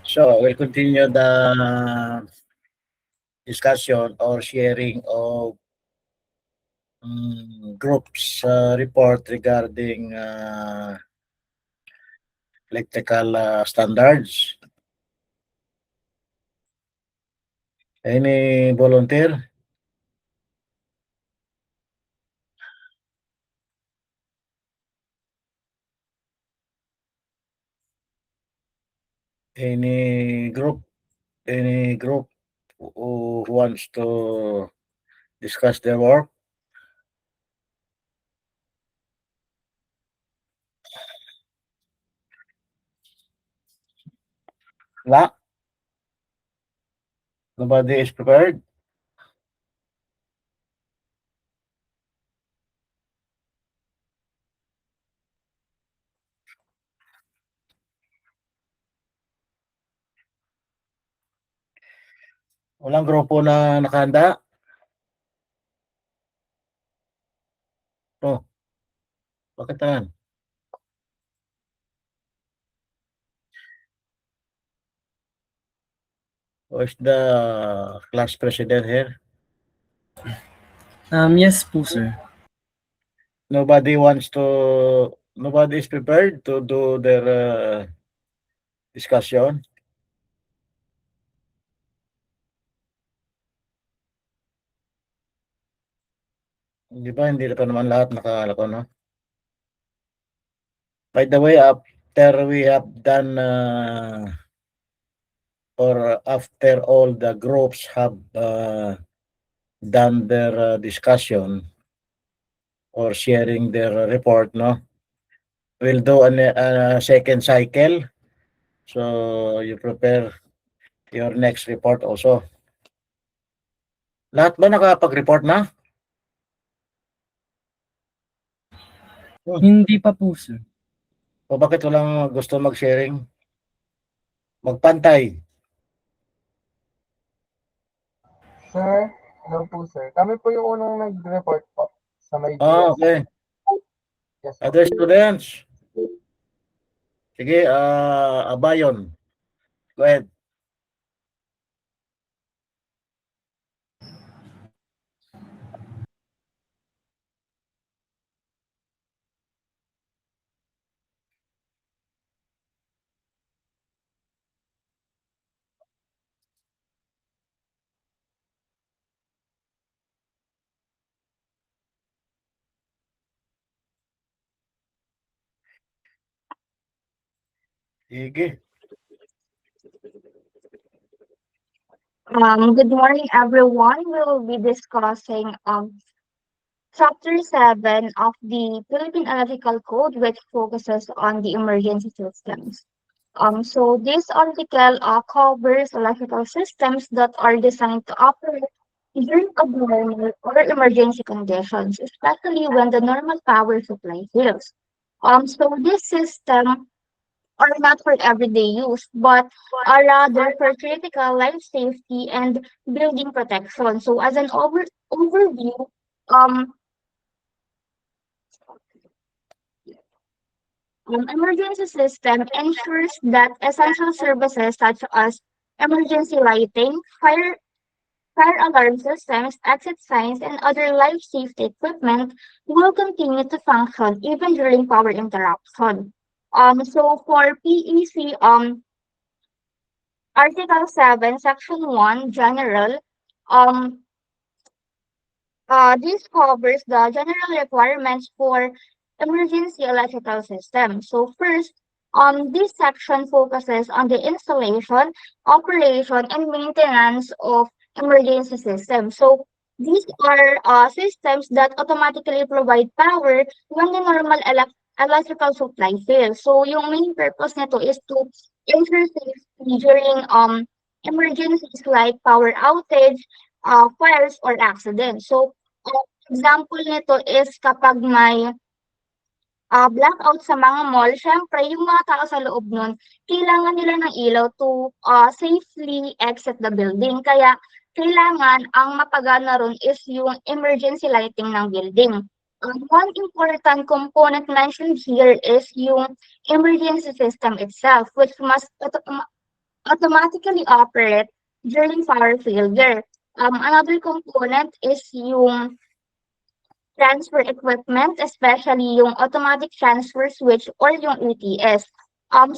So we'll continue the discussion or sharing of groups report regarding electrical standards. Any volunteer? Any group? Any group who wants to discuss their work? Wala? Nobody is prepared? Walang grupo na nakahanda? Oh, bakit naman? Who is the class president here? Yes po, sir. Nobody is prepared to do their discussion? Di ba hindi pa naman lahat nakalako, no? By the way, after we have done or after all the groups have done their discussion or sharing their report, no? We'll do a second cycle. So you prepare your next report also. Lahat ba nakapag-report na? Hindi pa po, sir. O bakit walang gusto mag-sharing? Magpantay. Sir, hello po sir. Kami po yung unang nag-report po sa may Okay. Yes, Other students? Sige, Abayon. Go ahead. Sige. Good morning, everyone. We will be discussing Chapter 7 of the Philippine Electrical Code, which focuses on the emergency systems. So this article covers electrical systems that are designed to operate during abnormal or emergency conditions, especially when the normal power supply fails. So this system are not for everyday use, but are rather for critical life safety and building protection. So as an overview, um, emergency system ensures that essential services such as emergency lighting, fire alarm systems, exit signs, and other life safety equipment will continue to function even during power interruption. So for PEC, Article 7, Section 1, General, um, this covers the general requirements for emergency electrical system. So first, this section focuses on the installation, operation, and maintenance of emergency systems. So these are systems that automatically provide power when the normal electrical supply fails. So yung main purpose nito is to ensure safety during emergencies like power outage, fires, or accidents. So example nito is kapag may blackout sa mga mall, syempre yung mga tao sa loob nun, kailangan nila ng ilaw to safely exit the building. Kaya kailangan ang mapagana ron is yung emergency lighting ng building. One important component mentioned here is yung emergency system itself, which must automatically operate during power failure. Another component is yung transfer equipment, especially yung automatic transfer switch or yung ATS.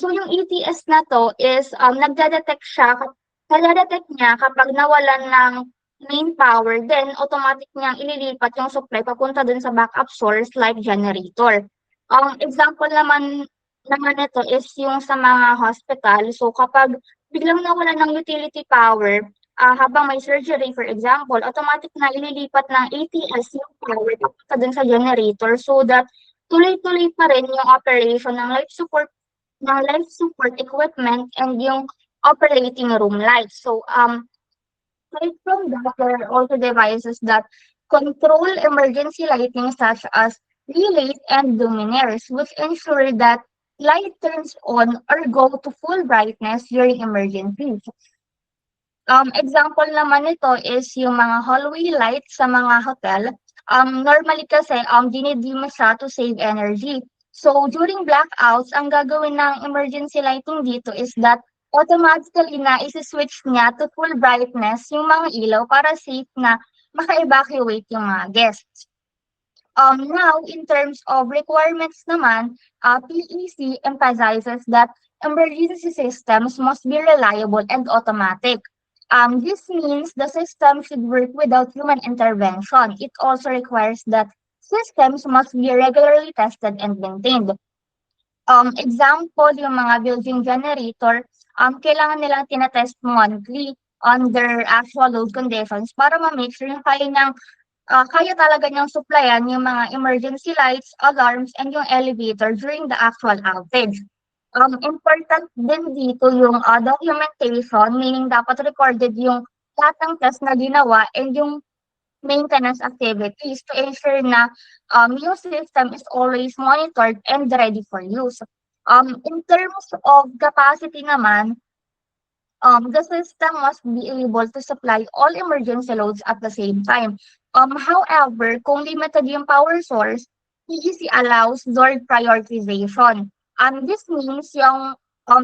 So yung ATS na to is nagde-detect niya kapag nawalan ng main power, then automatic niyang ililipat yung supply papunta dun sa backup source like generator. Example naman nito is yung sa mga hospital. So kapag biglang nawalan ng utility power, habang may surgery, for example, automatic na ililipat ng ATS yung power papunta dun sa generator so that tuloy-tuloy pa rin yung operation ng life support equipment and yung operating room lights. So, aside from that, there are also devices that control emergency lighting such as relays and luminaires, which ensure that light turns on or go to full brightness during emergencies. Example naman nito is yung mga hallway lights sa mga hotel. Normally kasi, dinidim siya to save energy. So, during blackouts, ang gagawin ng emergency lighting dito is that automatically na isi-switch niya to full brightness yung mga ilaw para safe na maka-evacuate yung mga guests. Now, in terms of requirements naman, PEC emphasizes that emergency systems must be reliable and automatic. This means the system should work without human intervention. It also requires that systems must be regularly tested and maintained. Example, yung mga building generator, kailangan nilang tinatest monthly under actual load conditions para ma-make sure yung kaya talaga niyang supplyan yung mga emergency lights, alarms, and yung elevator during the actual outage. Important din dito yung documentation, meaning dapat recorded yung lahat ng test na ginawa and yung maintenance activities to ensure na yung system is always monitored and ready for use. In terms of capacity naman, the system must be able to supply all emergency loads at the same time. However, kung limited yung power source, PEC allows Lord prioritization. This means yung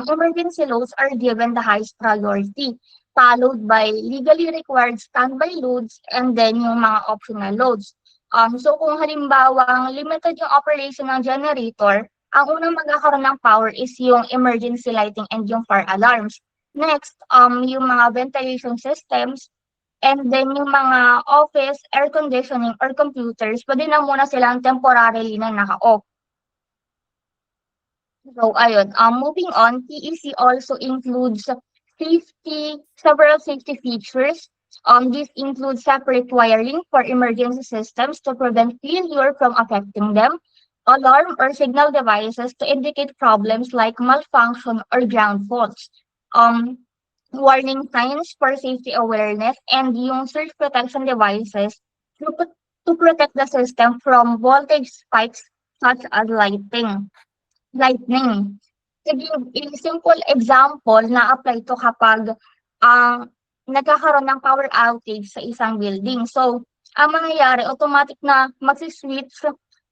emergency loads are given the highest priority, followed by legally required standby loads and then yung mga optional loads. So kung halimbawa limited yung operation ng generator, ang unang magkakaroon ng power is yung emergency lighting and yung fire alarms. Next, yung mga ventilation systems, and then yung mga office, air conditioning, or computers, pwede na muna silang temporarily na naka-off. So, ayun. Moving on, PEC also includes several safety features. This includes separate wiring for emergency systems to prevent failure from affecting them, alarm or signal devices to indicate problems like malfunction or ground faults. Warning signs for safety awareness, and yung surge protection devices to protect the system from voltage spikes such as lightning. To give a simple example na apply to kapag nagkakaroon ng power outage sa isang building. So, ang mangyayari, automatic na magsiswitch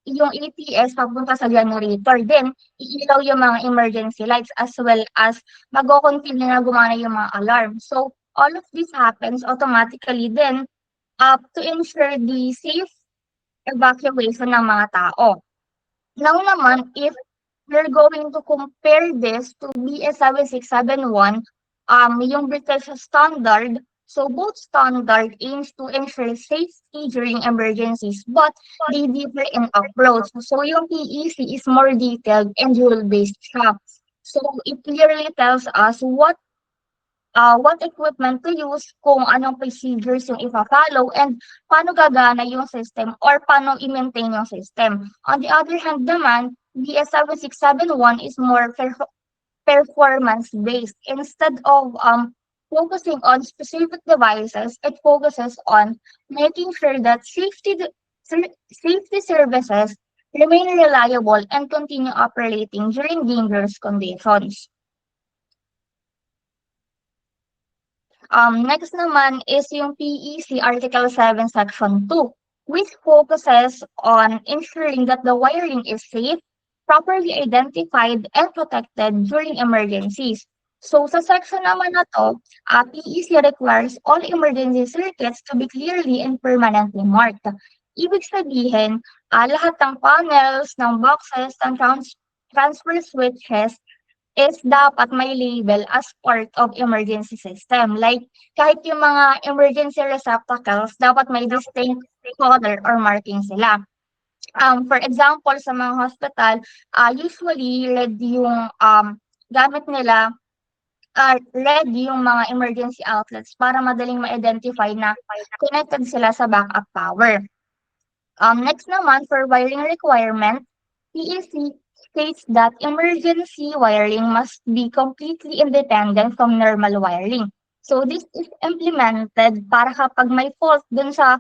yung ATS papunta sa generator. Then, iilaw yung mga emergency lights as well as mag-continue na gumana yung mga alarm. So, all of this happens automatically then to ensure the safe evacuation ng mga tao. Now naman, if we're going to compare this to BS 7671, yung British standard, so both standard aims to ensure safety during emergencies, but they differ in approach. So yung PEC is more detailed and rule-based siya. So it clearly tells us what equipment to use, kung anong procedures yung ipa-follow, and paano gagana yung system or paano i-maintain yung system. On the other hand naman, BS 7671 is more performance-based. Instead of focusing on specific devices, it focuses on making sure that safety services remain reliable and continue operating during dangerous conditions. Next naman is yung PEC Article 7 Section 2, which focuses on ensuring that the wiring is safe, properly identified, and protected during emergencies. So sa section naman na 'to, PEC requires all emergency circuits to be clearly and permanently marked. Ibig sabihin, lahat ng panels, ng boxes, ng transfer switches is dapat may label as part of emergency system. Like, kahit yung mga emergency receptacles, dapat may distinct color or marking sila. For example, sa mga hospital, usually red yung gamit nila, red yung mga emergency outlets para madaling ma-identify na connected sila sa backup power. Next naman, for wiring requirement, PEC states that emergency wiring must be completely independent from normal wiring. So this is implemented para kapag may fault dun sa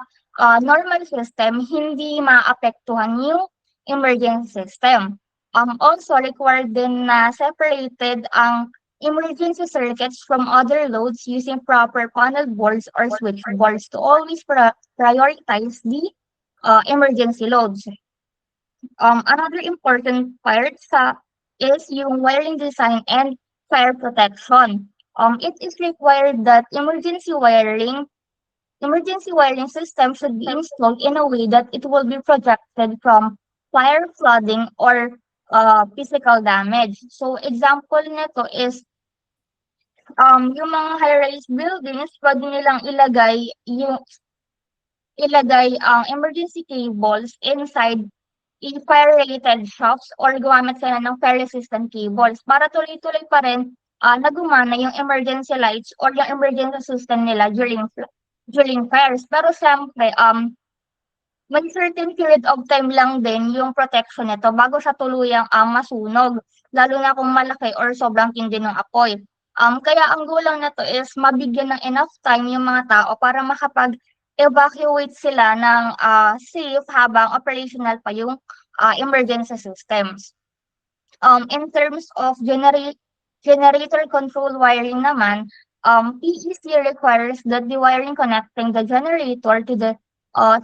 normal system, hindi maapektuhan yung emergency system. Also required din na separated ang emergency circuits from other loads using proper panel boards or switch boards to always prioritize the emergency loads. Another important part is yung wiring design and fire protection. It is required that emergency wiring system should be installed in a way that it will be protected from fire, flooding, or physical damage. So example nito is yung mga high-rise buildings, pwede nilang ilagay ang emergency cables inside fire-related shafts or gumamit sila ng fire-resistant cables para tuloy-tuloy pa rin na gumana yung emergency lights or yung emergency system nila during fires. Pero siyempre, may certain period of time lang din yung protection nito bago siya tuluyang masunog, lalo na kung malaki or sobrang tindi ng apoy. Kaya ang goal lang nito is mabigyan ng enough time yung mga tao para makapag-evacuate sila ng safe habang operational pa yung emergency systems. In terms of generator control wiring naman, PEC requires that the wiring connecting the generator to the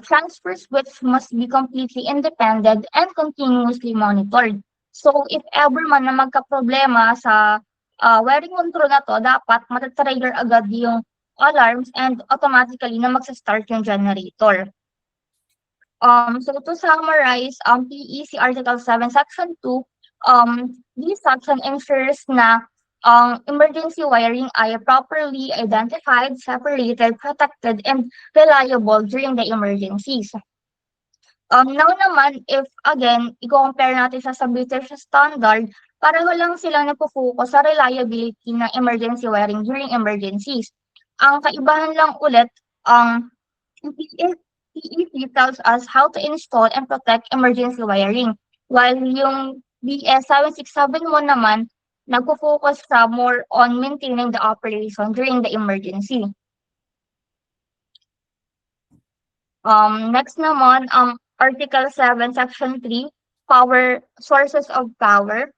transfer switch must be completely independent and continuously monitored. So if ever man na magka-problema sa wiring control na to, dapat matatrigger agad yung alarms and automatically na magsa-start yung generator. So to summarize, PEC Article 7, Section 2, this section ensures na emergency wiring ay properly identified, separated, protected, and reliable during the emergencies. Now naman, if again, i-compare natin sa British standard, pareho lang silang nagpo-focus sa reliability ng emergency wiring during emergencies. Ang kaibahan lang ulit, PEC tells us how to install and protect emergency wiring, while yung BS 7671 naman, nagpo-focus sa more on maintaining the operation during the emergency. Next naman, Article 7, Section 3, power sources of power.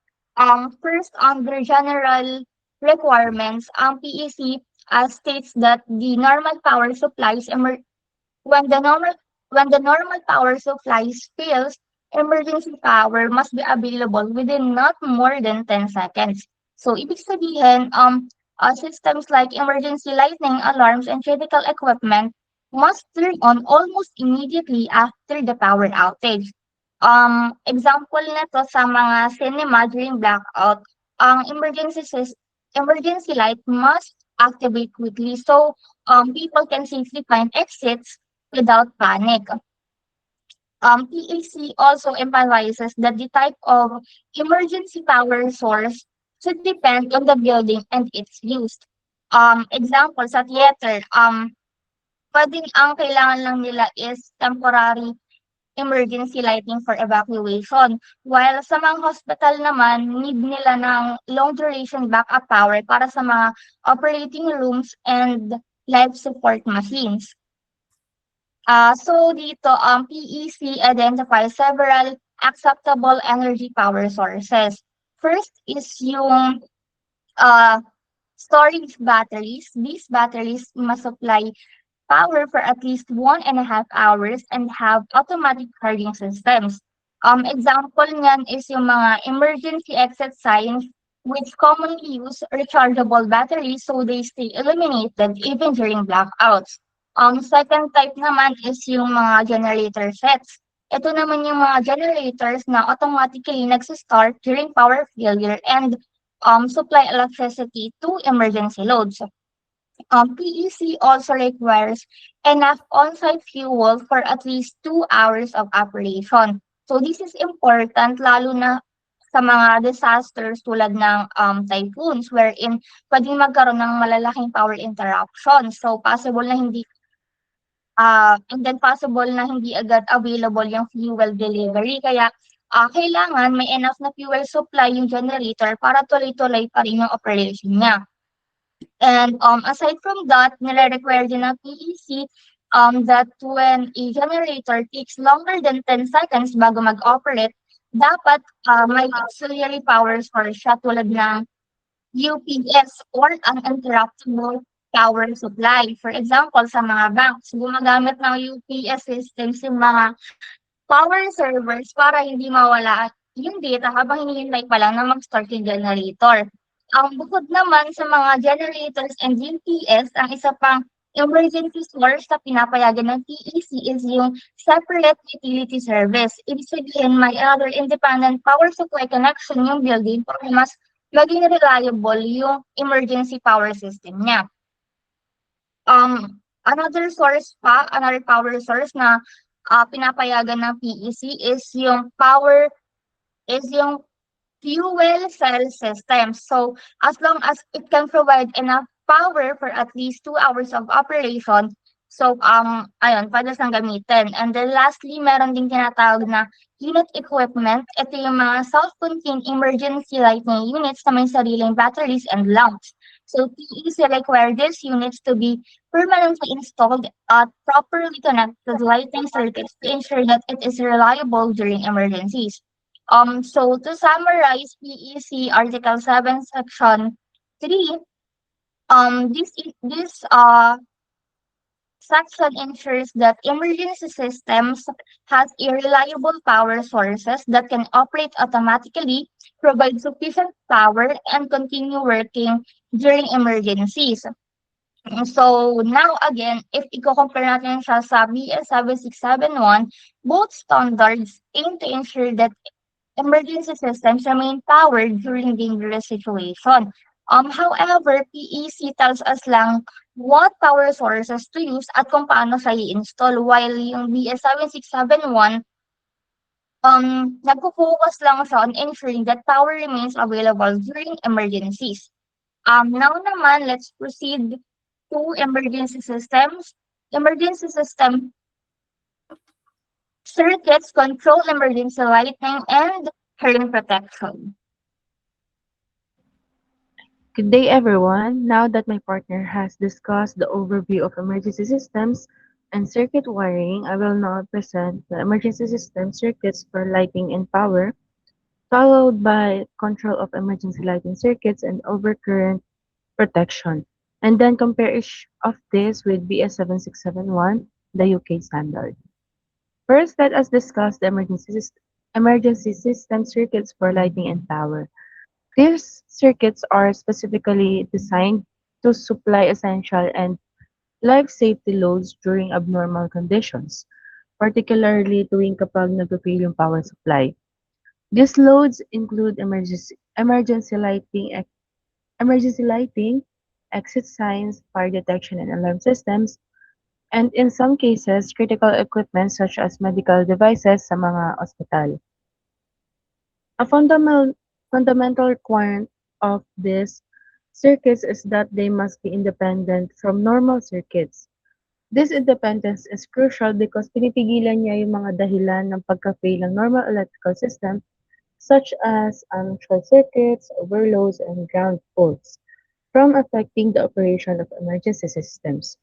First, under general requirements, PEC states that the normal power supplies when the normal power supplies fails, emergency power must be available within not more than 10 seconds. So ibig sabihin, systems like emergency lighting, alarms, and critical equipment must turn on almost immediately after the power outage. Example nito sa mga cinema during blackout, ang emergency light must activate quickly so people can safely find exits without panic. PEC also emphasizes that the type of emergency power source should depend on the building and its use. Example, sa theater, pwedeng ang kailangan lang nila is temporary emergency lighting for evacuation. While sa mga hospital naman, need nila ng long duration backup power para sa mga operating rooms and life support machines. So dito, PEC identifies several acceptable energy power sources. First is yung storage batteries. These batteries must supply power for at least 1.5 hours and have automatic charging systems. Example niyan is yung mga emergency exit signs which commonly use rechargeable batteries so they stay illuminated even during blackouts. Second type naman is yung mga generator sets. Ito naman yung mga generators na automatically nagsistart during power failure and supply electricity to emergency loads. PEC also requires enough on-site fuel for at least 2 hours of operation. So this is important lalo na sa mga disasters tulad ng typhoons wherein pwedeng magkaroon ng malalaking power interruption. So possible na hindi and then possible na hindi agad available yung fuel delivery. Kaya kailangan may enough na fuel supply yung generator para tuloy-tuloy pa rin yung operation niya. And aside from that, nire-require din ng PEC that when a generator takes longer than 10 seconds bago mag-operate, dapat may auxiliary power source siya tulad ng UPS or uninterruptible power supply. For example, sa mga banks, gumagamit ng UPS systems yung mga power servers para hindi mawala yung data habang hinihintay pa lang na mag-start yung generator. Ang bukod naman sa mga generators and UPS, ang isa pang emergency source na pinapayagan ng TEC is yung separate utility service. Ibig sabihin, may other independent power supply connection yung building para mas maging reliable yung emergency power system niya. Another power source na pinapayagan ng PEC is yung fuel cell system. So, as long as it can provide enough power for at least 2 hours of operation, so, ayun, pwede siyang gamitin. And then lastly, meron ding tinatawag na unit equipment. Ito yung mga self-contained emergency lighting units na may sariling batteries and lamps. So, PEC require these units to be permanently installed at properly connected lighting circuits to ensure that it is reliable during emergencies. So to summarize PEC Article 7, Section 3, this section ensures that emergency systems has a reliable power sources that can operate automatically, provide sufficient power, and continue working during emergencies. So now again, if i-compare natin siya sa BS 7671, both standards aim to ensure that emergency systems remain powered during dangerous situation. However, PEC tells us lang what power sources to use at kung paano siya i-install, while yung BS 7671 nagfo-focus lang siya on ensuring that power remains available during emergencies. Now naman, let's proceed to emergency systems. Emergency system circuits control emergency lighting and current protection. Good day, everyone. Now that my partner has discussed the overview of emergency systems and circuit wiring, I will now present the emergency system circuits for lighting and power, followed by control of emergency lighting circuits and overcurrent protection, and then compare each of these with BS 7671, the UK standard. First, let us discuss the emergency system circuits for lighting and power. These circuits are specifically designed to supply essential and life safety loads during abnormal conditions, particularly tuwing kapag nagpe-fail yung power supply. These loads include emergency lighting, exit signs, fire detection and alarm systems, and in some cases, critical equipment such as medical devices sa mga ospital. A fundamental requirement of these circuits is that they must be independent from normal circuits. This independence is crucial because pinipigilan niya yung mga dahilan ng pagka-fail ng normal electrical system such as short circuits, overloads, and ground faults from affecting the operation of emergency systems.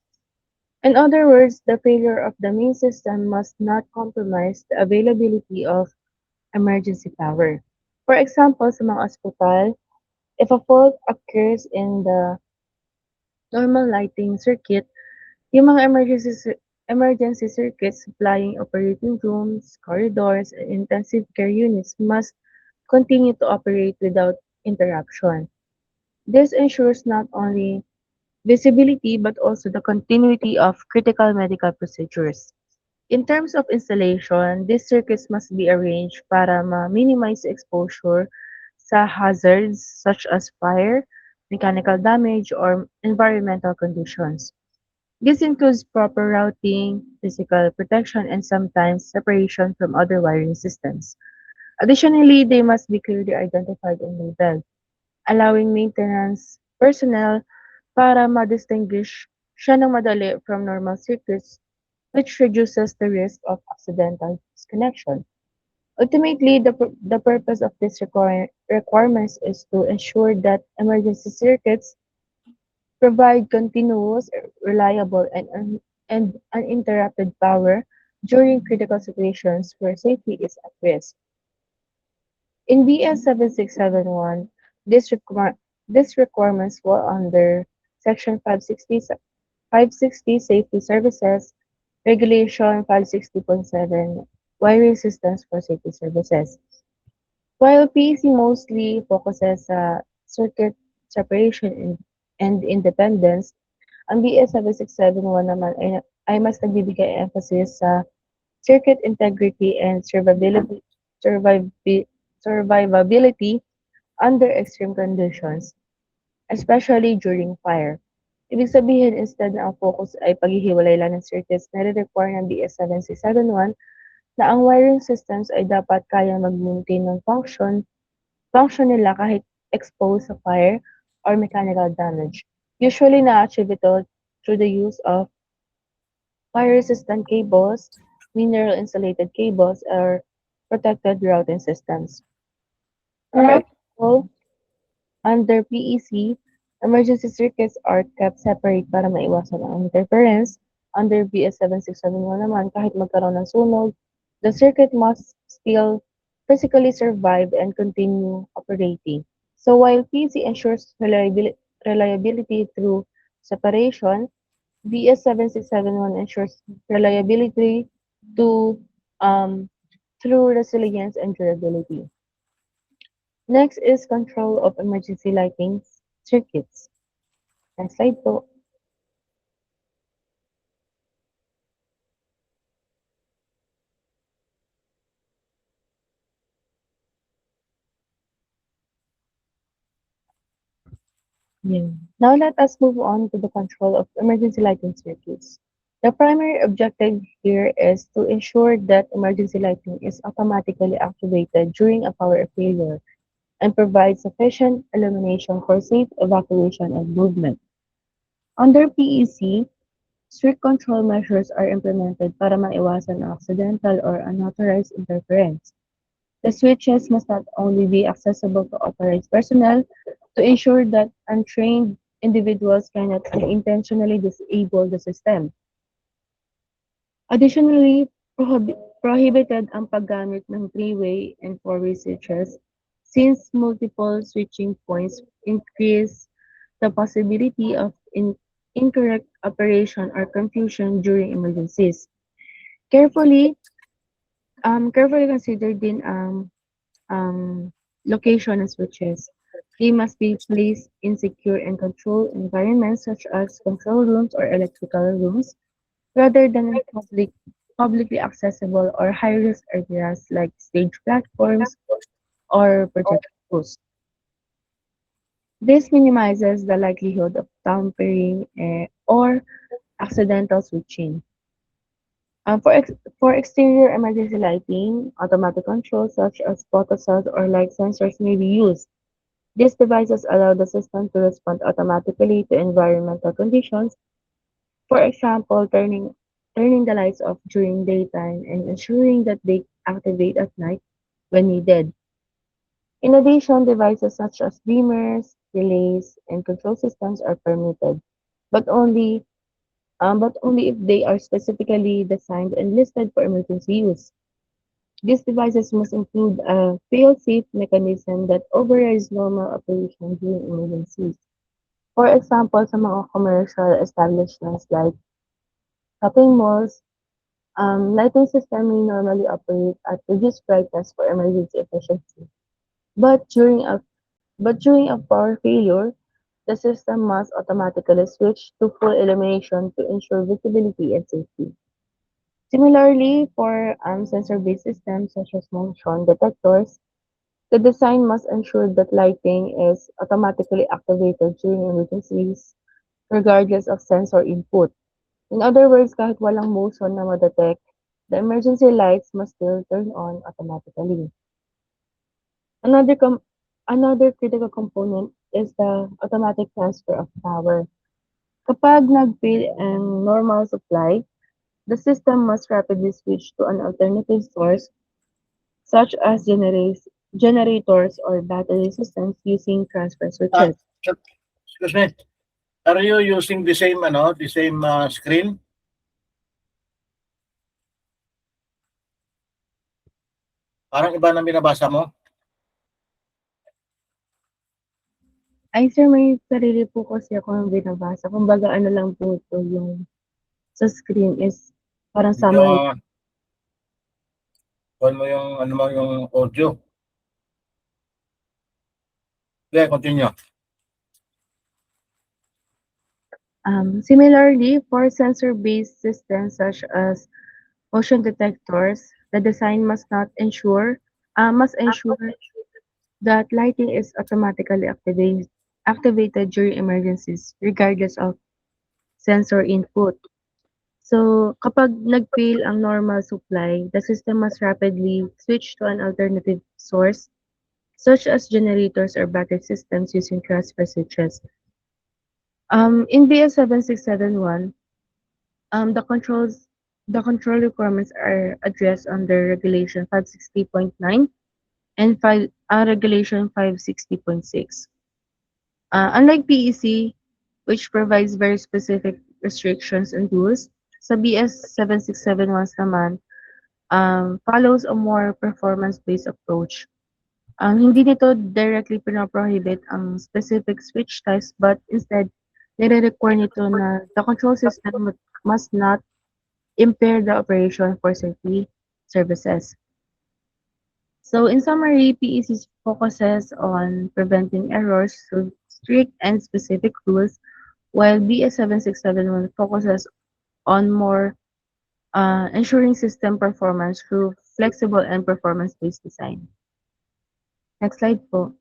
In other words, the failure of the main system must not compromise the availability of emergency power. For example, sa mga ospital, if a fault occurs in the normal lighting circuit, yung mga emergency circuits supplying operating rooms, corridors, and intensive care units must continue to operate without interruption. This ensures not only visibility but also the continuity of critical medical procedures. In terms of installation, these circuits must be arranged para ma-minimize exposure sa hazards such as fire, mechanical damage, or environmental conditions. This includes proper routing, physical protection, and sometimes separation from other wiring systems. Additionally, they must be clearly identified and labeled, allowing maintenance personnel para ma-distinguish siya ng madali from normal circuits, which reduces the risk of accidental disconnection. Ultimately, the purpose of these requirements is to ensure that emergency circuits provide continuous, reliable, and uninterrupted power during critical situations where safety is at risk. In BS 7671, these requirements fall under Section 560 Safety Services, Regulation 560.7 Wiring Systems for Safety Services. While PEC mostly focuses sa circuit separation and independence, ang BS 7671 naman ay mas nagbibigay emphasis sa circuit integrity and survivi- survivability under extreme conditions, especially during fire. Ibig sabihin, instead na ang focus ay paghihiwalay lang ng circuits, nare-require ng BS 7671 na ang wiring systems ay dapat kaya mag-maintain ng function nila kahit exposed sa fire or mechanical damage. Usually na-achieve ito through the use of fire-resistant cables, mineral-insulated cables, or protected routing systems. For example, under PEC, emergency circuits are kept separate para maiwasan ang interference. Under BS 7671 naman, kahit magkaroon ng sunog, the circuit must still physically survive and continue operating. So while PEC ensures reliability through separation, BS 7671 ensures reliability to um, through resilience and durability. Next is control of emergency lighting circuits. Next slide po. Now let us move on to the control of emergency lighting circuits. The primary objective here is to ensure that emergency lighting is automatically activated during a power failure and provide sufficient illumination for safe evacuation and movement. Under PEC, strict control measures are implemented para maiwasan ang accidental or unauthorized interference. The switches must not only be accessible to authorized personnel to ensure that untrained individuals cannot unintentionally disable the system. Additionally, prohibited ang paggamit ng three-way and four-way switches since multiple switching points increase the possibility of incorrect operation or confusion during emergencies. Carefully, carefully consider din ang location ng switches. They must be placed in secure and controlled environments such as control rooms or electrical rooms rather than in publicly accessible or high-risk areas like stage platforms or projector posts. This minimizes the likelihood of tampering or accidental switching. For exterior emergency lighting, automatic controls such as photocells or light sensors may be used. These devices allow the system to respond automatically to environmental conditions, for example, turning the lights off during daytime and ensuring that they activate at night when needed. In addition, devices such as beamers, relays, and control systems are permitted, but only if they are specifically designed and listed for emergency use. These devices must include a fail-safe mechanism that overrides normal operation during emergencies. For example, sa mga commercial establishments like shopping malls, lighting system may normally operate at reduced brightness for emergency efficiency. But during a But during a power failure, the system must automatically switch to full illumination to ensure visibility and safety. Similarly, for sensor-based systems such as motion detectors, the design must ensure that lighting is automatically activated during emergencies regardless of sensor input. In other words, kahit walang motion na ma-detect, the emergency lights must still turn on automatically. Another com- Another critical component is the automatic transfer of power. Kapag nag-fail ang normal supply, the system must rapidly switch to an alternative source such as generators or battery systems using transfer Ah, switches. so excuse me, are you using the same ano, the same, screen? Parang iba ng binabasa mo? Ay sir, may sarili po kasi akong binabasa. Kumbaga ano lang po ito, yung sa screen is parang summary. Yung kuwan mo yung ano mo, yung audio. Sige, continue. Similarly, for sensor-based systems such as motion detectors, the design must ensure that lighting is automatically activated during emergencies, regardless of sensor input. So, kapag nag-fail ang normal supply, the system must rapidly switch to an alternative source, such as generators or battery systems using transfer switches. In BS 7671, the control requirements are addressed under Regulation 560.9 and Regulation 560.6. Unlike PEC, which provides very specific restrictions and rules, sa BS 7671 naman, follows a more performance-based approach. Hindi nito directly pinoprohibit ang specific switch types but instead, nire-require nito na the control system must not impair the operation for safety services. So in summary, PEC focuses on preventing errors through strict and specific rules, while BS 7671 focuses on more ensuring system performance through flexible and performance-based design. Next slide po.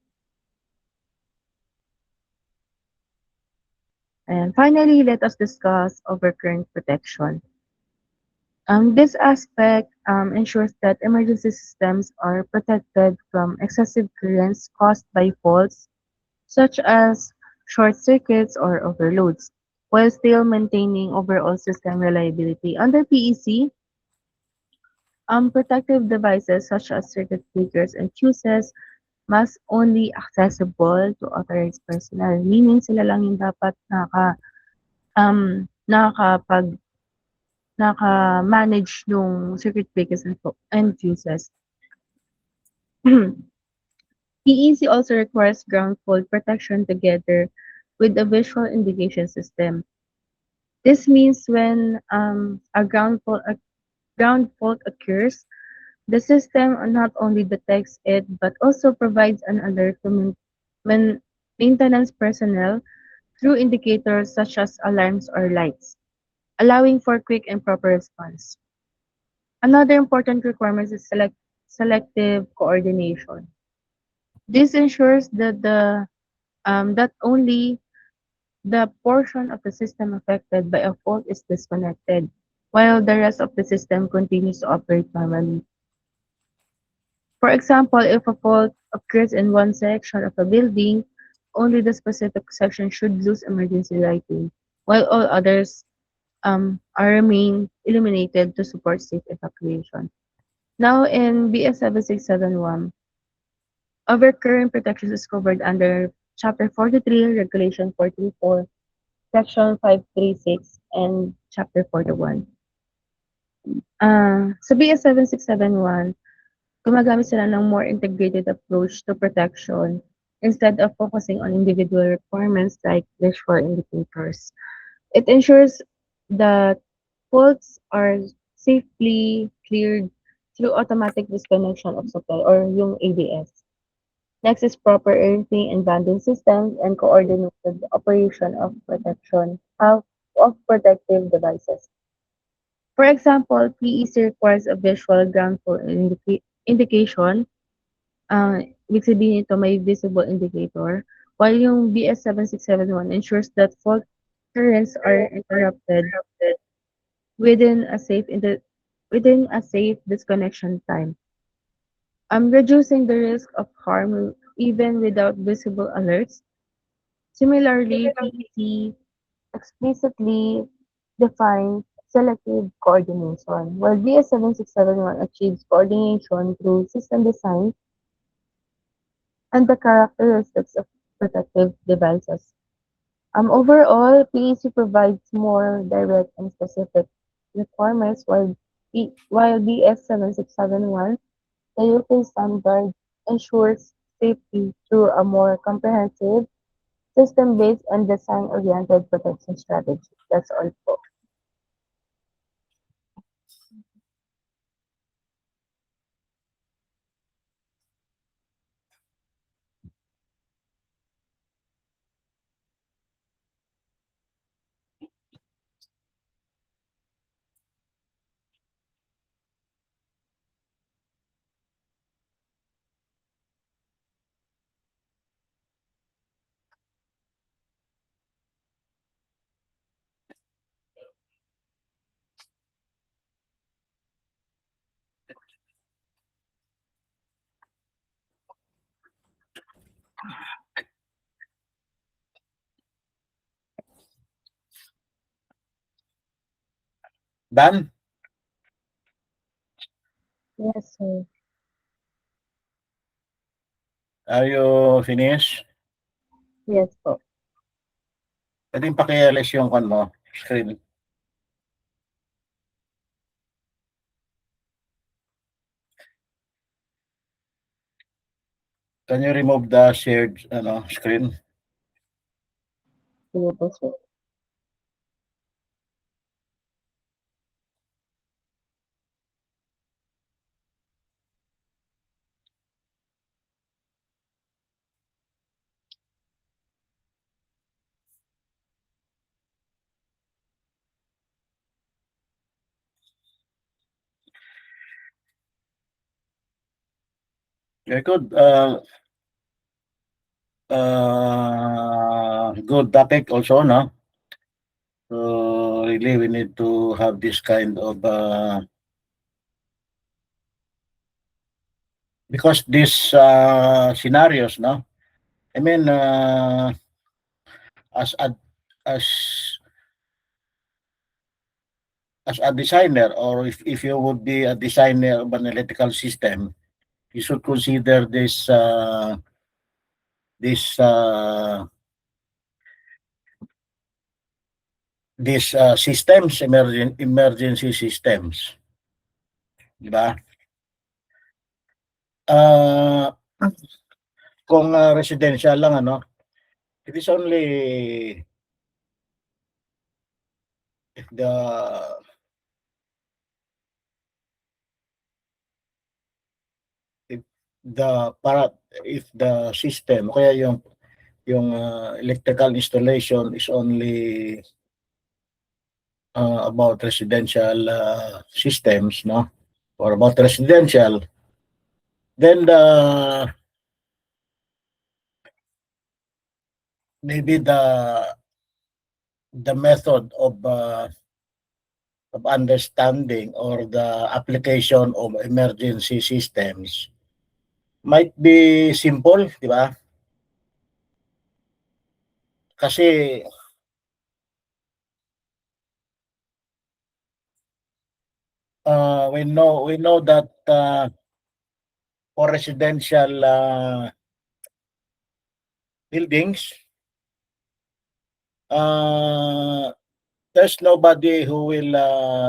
And finally, let us discuss overcurrent protection. This aspect ensures that emergency systems are protected from excessive currents caused by faults, such as short circuits or overloads, while still maintaining overall system reliability. Under PEC, protective devices such as circuit breakers and fuses must only accessible to authorized personnel, meaning sila lang yung dapat nakakapag naka-manage nung circuit breakers and fuses. PEC also requires ground fault protection together with a visual indication system. This means when a ground fault occurs, the system not only detects it but also provides an alert to main- maintenance personnel through indicators such as alarms or lights, allowing for quick and proper response. Another important requirement is selective coordination. This ensures that only the portion of the system affected by a fault is disconnected, while the rest of the system continues to operate normally. For example, if a fault occurs in one section of a building, only the specific section should lose emergency lighting, while all others are remain illuminated to support safe evacuation. Now in BS 7671, overcurrent protection is covered under Chapter 43, Regulation 434, Section 536, and Chapter 41. Sa BS 7671, gumagamit sila ng more integrated approach to protection instead of focusing on individual requirements like visual indicators. It ensures that faults are safely cleared through automatic disconnection of supply or yung ADS. Next is proper earthing and banding systems and coordinated operation of protective devices. For example, PEC requires a visual ground fault indication. Ibig sabihin nito may visible indicator, while yung BS7671 ensures that fault currents are interrupted within a safe disconnection time. Reducing the risk of harm even without visible alerts. Similarly, PEC explicitly defines selective coordination, while BS7671 achieves coordination through system design and the characteristics of protective devices. Overall, PEC provides more direct and specific requirements, while BS7671, the UK standard, ensures safety through a more comprehensive, system-based, and design-oriented protection strategy. That's all po. Done? Yes, sir. Are you finished? Yes po. Pwedeng paki-alis yung mo, screen. Can you remove the shared screen? Sige po, sir. Very good. Good topic also, no? So really, we need to have this kind of because these scenarios, no? I mean, as a as as a designer, or if you would be a designer of an electrical system, you should consider these systems, emergency systems, di ba? Kung residential lang, it is only if the system, kaya yung electrical installation is only about residential systems, no? Or about residential, then maybe the method of understanding or the application of emergency systems might be simple, di ba? Kasi we know that for residential buildings, there's nobody who will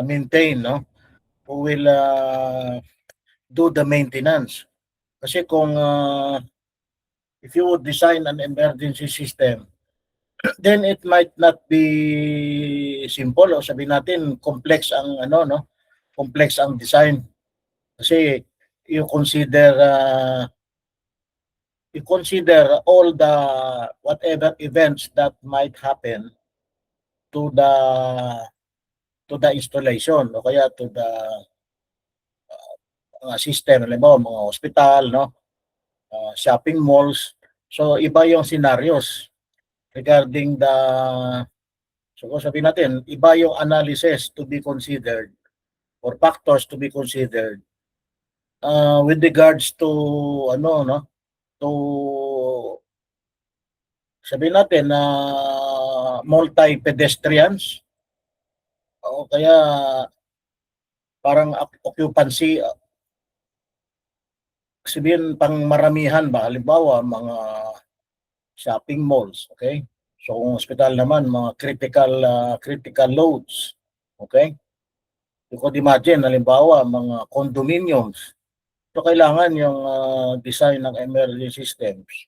maintain, no? Who will do the maintenance. Kasi kung if you would design an emergency system, then it might not be simple, o sabihin natin complex ang complex ang design. Kasi you you consider all the whatever events that might happen to the installation o kaya to the system, halimbawa mga hospital, no, shopping malls. So iba yung scenarios regarding the, so kung sabihin natin, iba yung analysis to be considered or factors to be considered with regards to ano, no, to sabihin natin na multi-pedestrians o kaya parang occupancy, sabihin pang maramihan ba, halimbawa mga shopping malls, okay? So kung hospital naman, mga critical loads, okay? You could imagine, halimbawa, mga condominiums. So kailangan yung design ng emergency systems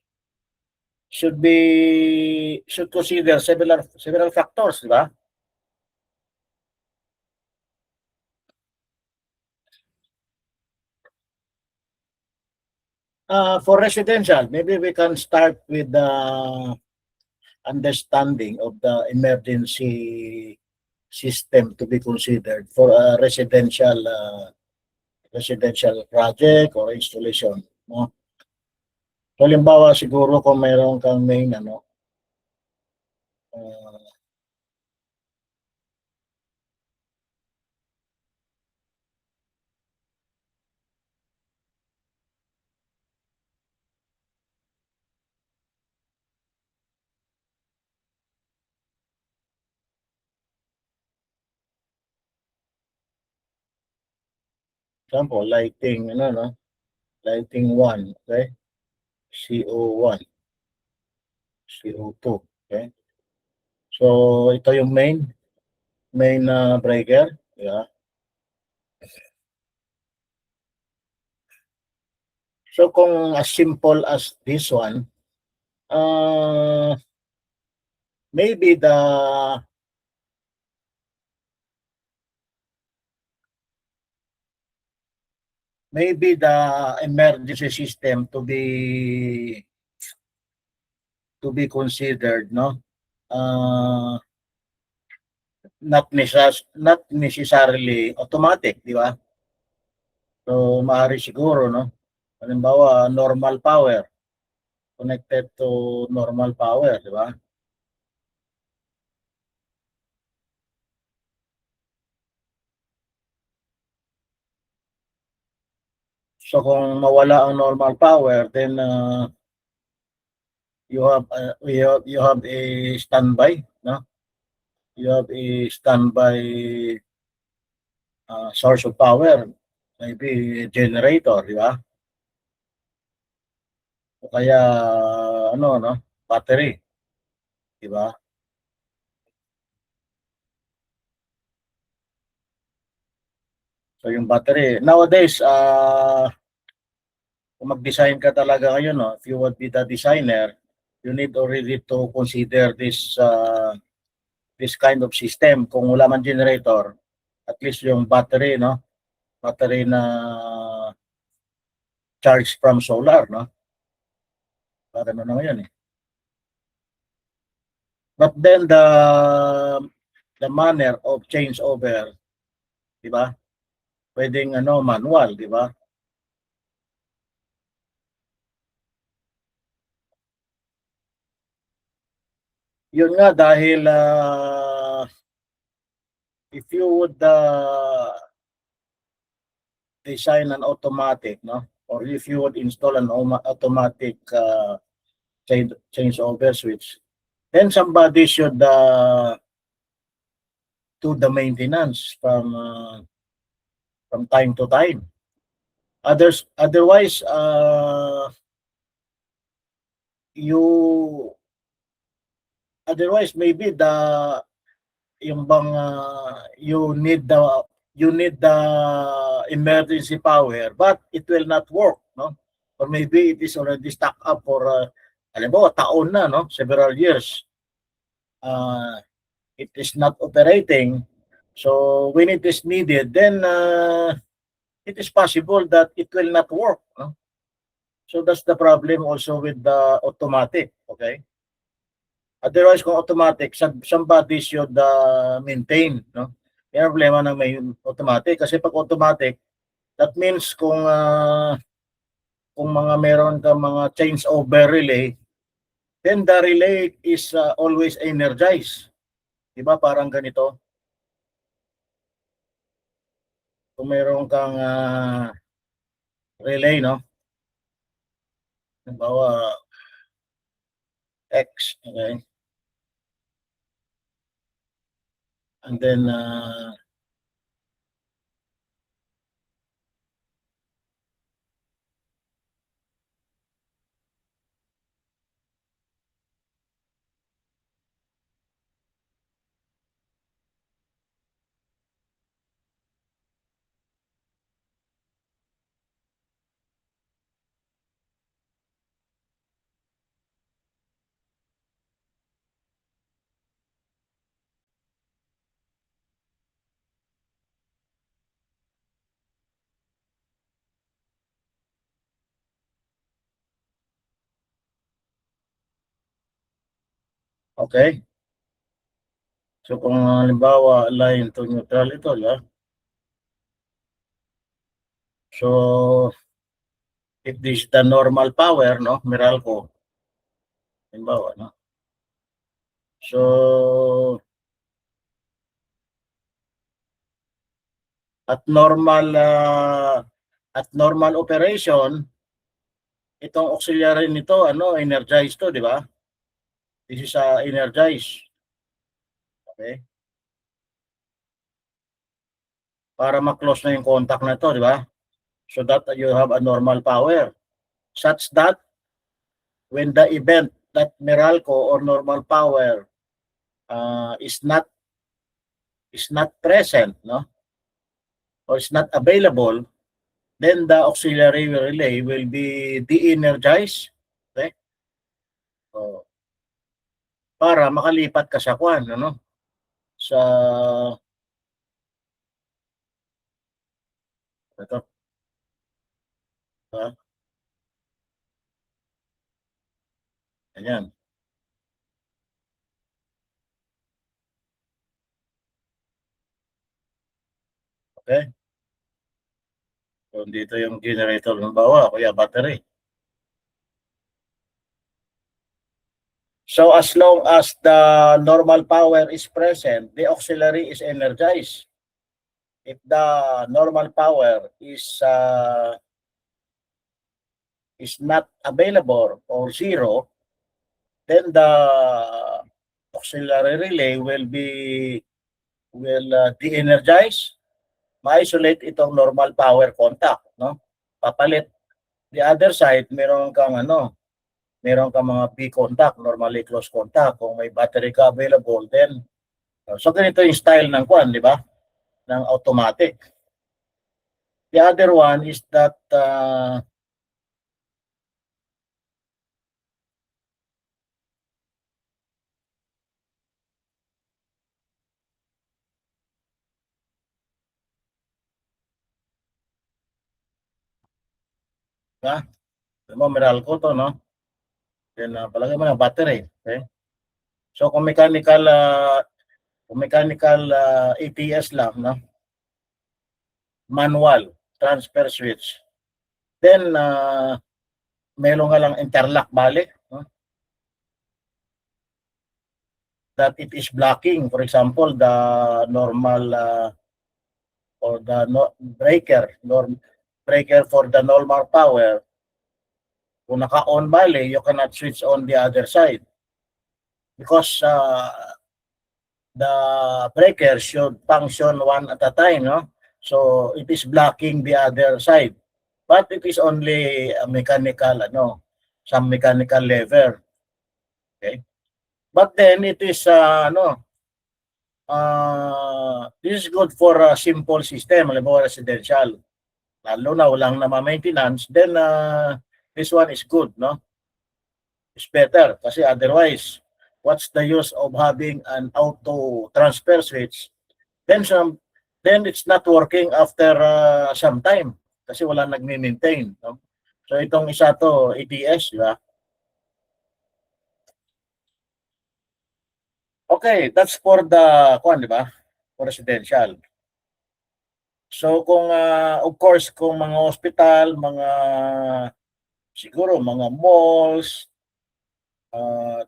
should consider several factors, di ba? For residential, maybe we can start with the understanding of the emergency system to be considered for a residential project or installation, no? So, halimbawa siguro kung mayroon kang main example, lighting, lighting 1, okay? CO1, CO2, okay? So, ito yung main breaker, yeah. So, kung as simple as this one, maybe the emergency system to be considered, no, not necessarily automatic, di ba? So maaari siguro, no, halimbawa normal power, connected to normal power, di ba? So kung mawala ang normal power, then you have a standby, no? You have a standby source of power, maybe generator, di ba? O kaya no, battery, di ba? So yung battery, nowadays kung mag-design ka talaga ngayon, no, if you would be the designer, you need already to consider this kind of system. Kung wala man generator, at least yung battery, no, battery na charge from solar, no? Para ano na ngayon eh. But then the manner of changeover, di ba? Pwedeng manual, di ba? Yun nga dahil if you would design an automatic, no, or if you would install an automatic changeover switch, then somebody should do the maintenance from time to time. Otherwise, maybe yung bang you need the emergency power, but it will not work, no? Or maybe it is already stuck up for halimbawa taon na, no, several years. It is not operating. So when it is needed, then it is possible that it will not work, no? So that's the problem also with the automatic, okay? Otherwise, kung automatic, somebody should maintain, no? Yan ang problema ng may automatic. Kasi pag automatic, that means kung mga meron ka mga change over relay, then the relay is always energized. Diba? Parang ganito. Kung meron kang relay, no? Halimbawa, X, okay? And then, okay? So kung halimbawa line to neutral ito, yeah? So if this is the normal power, no, Meralco, halimbawa, no? So at normal operation, itong auxiliary nito, energized to, di ba? This is energized. Okay? Para ma-close na yung contact na ito, di ba? So that you have a normal power. Such that when the event that Meralco or normal power is not present, no? Or is not available, then the auxiliary relay will be de-energized. Okay? So, para makalipat ka sa kwan, ano? Sa ito. Ayan. Okay? So, dito yung generator ng bawa, kaya battery. So, as long as the normal power is present, the auxiliary is energized. If the normal power is not available or zero, then the auxiliary relay will de-energize, ma-isolate itong normal power contact, no? Papalit. The other side, meron kang mga B contact, normally close contact. Kung may battery ka available, then so ganito yung style ng kwan, di ba? Ng automatic. The other one is that Meralco to, no? Then palagay mo na battery, okay? So kung mechanical ATS lang, no? Manual transfer switch. Then meron nga lang interlock balik, no? That it is blocking, for example, the normal or the breaker for the normal power. Kung naka-on bali, you cannot switch on the other side because the breaker should function one at a time, no? So it is blocking the other side, but it is only a mechanical, some mechanical lever. Okay, but then it is this is good for a simple system, halimbawa residential. Lalo na walang na-maintenance, then this one is good, no? It's better kasi otherwise, what's the use of having an auto transfer switch? Then it's not working after some time kasi wala nagme-maintain, no? So itong isa to, ATS, di ba? Okay, that's for the, di ba? For residential. So kung, of course, kung mga hospital, siguro mga malls,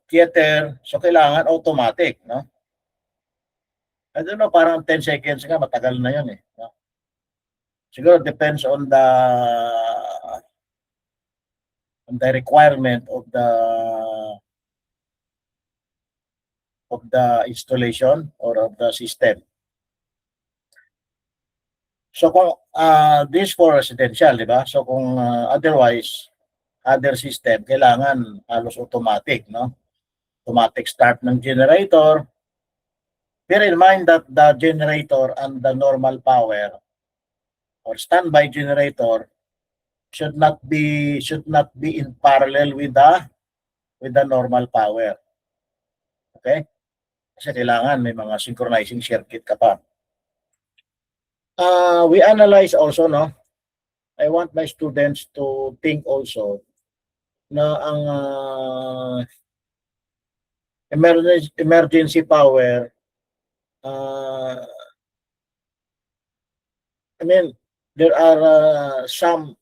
theater, so kailangan automatic, no? I don't know, parang 10 seconds nga, matagal na yun eh. No? Siguro depends on the requirement of the installation or of the system. So kung this for residential, di ba? So kung otherwise, other system, kailangan halos automatic, no? Automatic start ng generator. Bear in mind that the generator and the normal power or standby generator should not be in parallel with the normal power. Okay? Kasi kailangan may mga synchronizing circuit ka pa. We analyze also, no? I want my students to think also na ang emergency power, I mean, there are some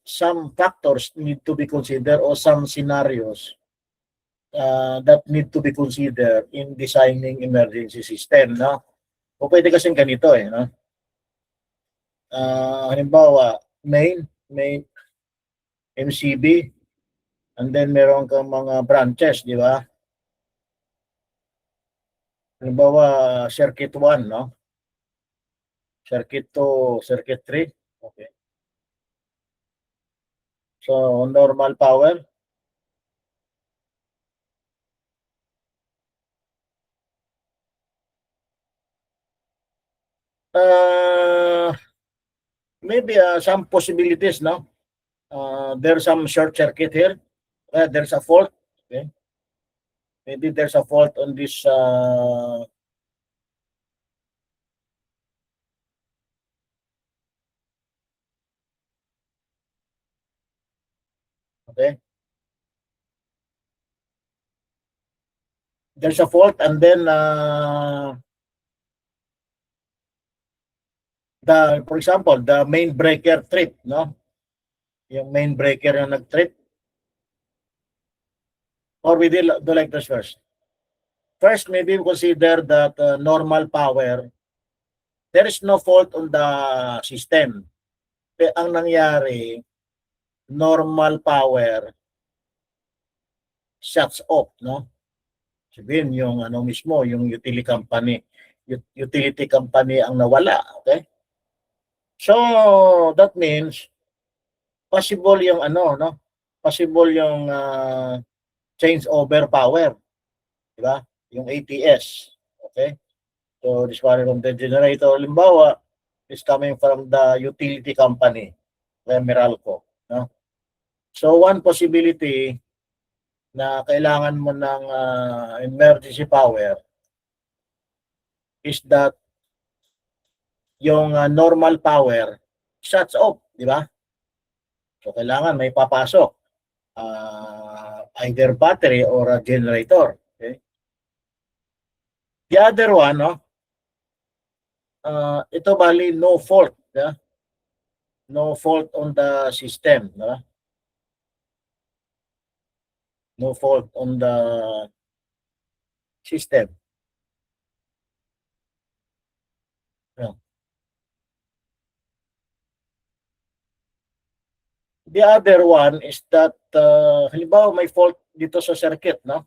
factors need to be considered or some scenarios that need to be considered in designing emergency system, no? O pwede kasing ganito eh, no? Halimbawa, main MCB, and then meron kang mga branches, di ba? Halimbawa, circuit 1, no? Circuit 2, circuit 3. Okay. So, normal power. Maybe some possibilities, no? There's some short circuit here. There's a fault. Okay. Maybe there's a fault on this okay. There's a fault, and then for example, the main breaker trip, no? Yung main breaker na nag-trip. Or we do like this first. First, maybe we consider that normal power, there is no fault on the system. Pero ang nangyari, normal power shuts off, no? Sabihin yung ano mismo, yung utility company ang nawala, okay? So that means possible yung ano, no? Possible yung change over power, di ba? Yung ATS, okay? So this one from the generator, limbawa, is coming from the utility company, Meralco, no? So one possibility na kailangan mo ng emergency power is that yung normal power shuts off, di ba? So kailangan may papasok either battery or a generator. Okay? The other one, no? Ito bali no fault, yeah? No fault on the system, no? No fault on the system. Yeah. The other one is that halimbawa may fault dito sa circuit, no?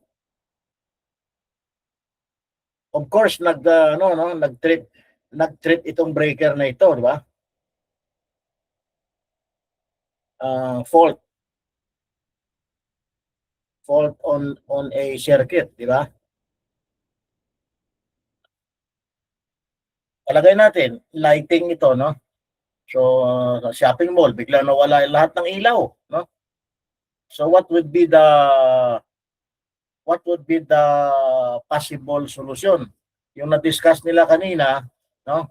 Of course nag-trip itong breaker na ito, di ba? Fault on a circuit, di ba? Palagay natin lighting ito, no? So sa shopping mall bigla nawala lahat ng ilaw, no? So what would be the possible solution? Yung na-discuss nila kanina, no?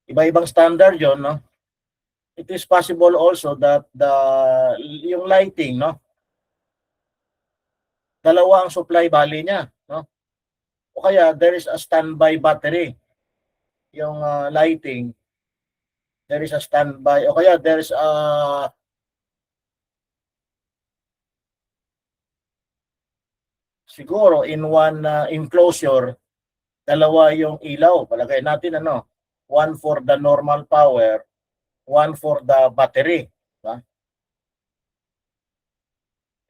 Iba-ibang standard 'yon, no? it is possible also that yung lighting, no? Dalawa ang supply bali niya, no? O kaya there is a standby battery. Yung lighting, there is a standby. O kaya there is a siguro in one enclosure, dalawa yung ilaw. Palagay natin ano, one for the normal power, one for the battery. Diba?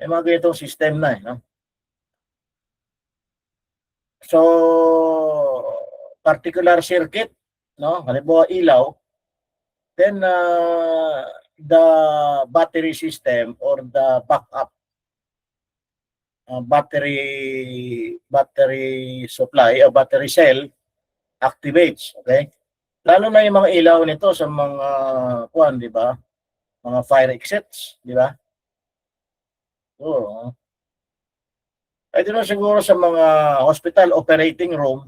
May mga ganitong system na no? So, particular circuit, no? Halimbawa ilaw, then the battery system or the backup battery supply o battery cell activates, okay? Lalo na yung mga ilaw nito sa mga kuan, di ba? Mga fire exits, di ba? Oo. Ay din siguro sa mga hospital operating room.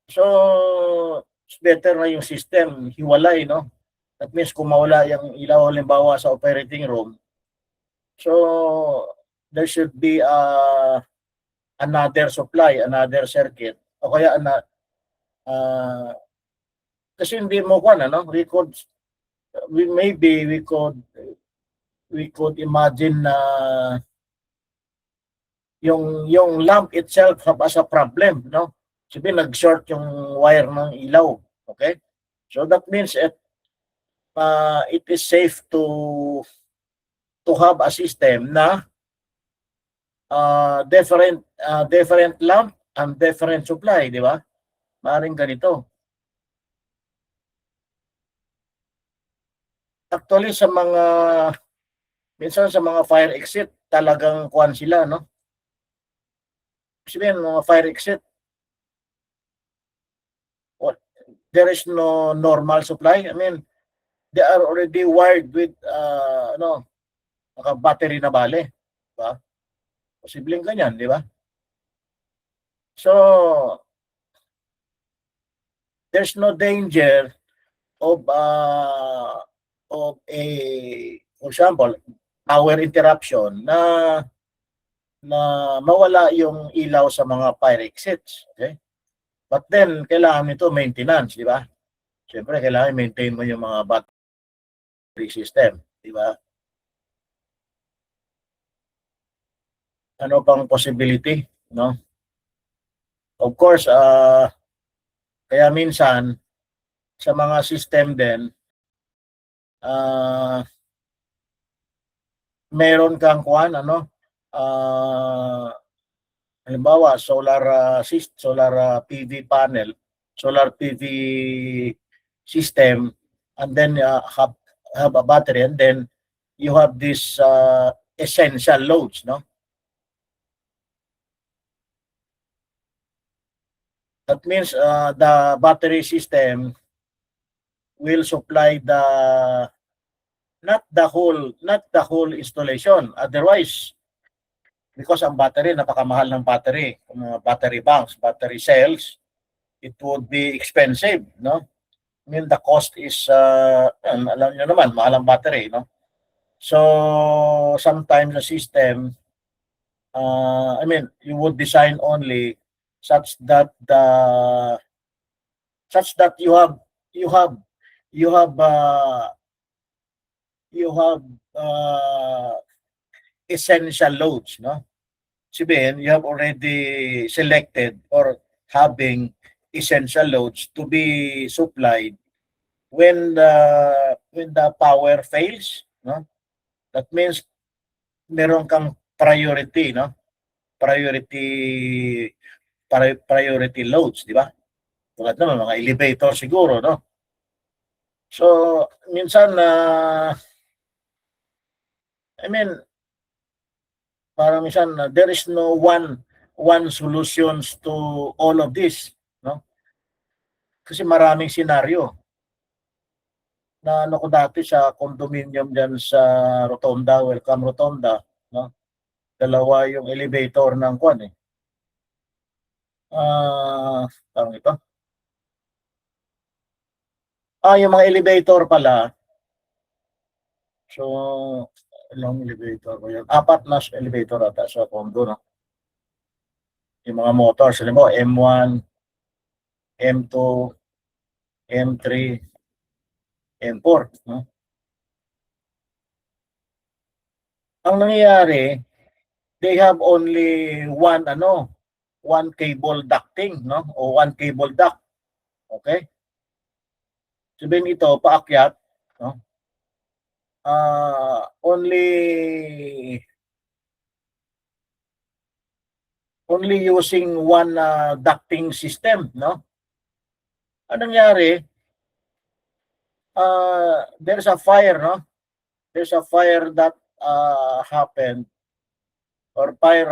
So, it's better na yung system hiwalay, no? That means kung mawala yung ilaw halimbawa sa operating room, so there should be another supply, another circuit. O kaya kasi hindi mo kuan ano, maybe we could imagine na yung lamp itself as a problem, no? Sabi nag-short yung wire ng ilaw, okay? So that means it is safe to have a system na different lamp and different supply, di ba? Maaaring ganito. Actually minsan sa mga fire exit talagang kuan sila, no? Sabihin mga fire exit, there is no normal supply. I mean, they are already wired with naka-battery na bale, di ba? Posibleng ganyan, di ba? So there's no danger of a, for example, power interruption na mawala yung ilaw sa mga fire exits, okay? But then kailangan nito maintenance, di ba? Siyempre kailangan maintain mo yung mga battery system, di ba? Ano pang possibility, no? Of course, kaya minsan sa mga system din meron kang kuan ano halimbawa solar PV panel, solar PV system, and then have a battery, and then you have this essential loads, no? That means the battery system will supply not the whole installation. Otherwise, because ang battery, napakamahal ng battery, battery banks, battery cells, it would be expensive, no? I mean, the cost is, alam nyo naman, mahal ang battery, no? So, sometimes the system, I mean, you would design only such that you have essential loads, no? Sabihin, you have already selected or having essential loads to be supplied when the power fails, no? That means meron kang priority, no? Priority loads, di ba? Tulad naman mga elevator siguro, no? So, minsan I mean, parang minsan there is no one solutions to all of this, no? Kasi maraming senaryo. Na ano ko dati sa condominium diyan sa Rotonda, Welcome Rotonda, no? Dalawa yung elevator ng kuan eh. Parang ito. Yung mga elevator pala, So, ilang elevator ko yan? 4 na elevator ata sa condo, no? Yung mga motors, alam mo, M1, M2, M3, M4, no? Ang nangyayari, they have only one cable ducting, no? O one cable duct. Okay? Sabihin ito, paakyat, no? Only using one ducting system, no? Anong nangyari? There's a fire, no? There's a fire that happened, or fire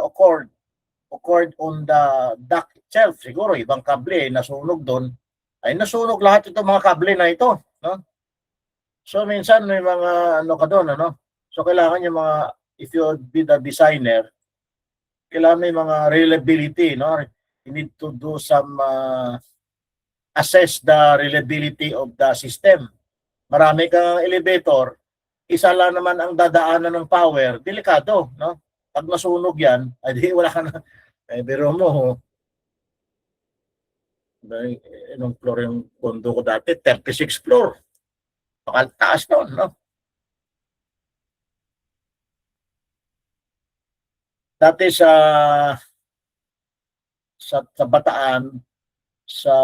occurred on the duct itself. Siguro ibang kable nasunog doon. Ay nasunog lahat itong mga kable na ito, no? So minsan may mga ano ka doon, ano? So kailangan yung mga, if you be the designer, kailangan may mga reliability, no? You need to do some assess the reliability of the system. Marami kang elevator, isa lang naman ang dadaanan ng power, delikado, no? Pag nasunog yan, ay di wala ka na, biro mo, anong floor yung condo ko dati? 36 floor. Baka taas doon, no? Dati sa Bataan, sa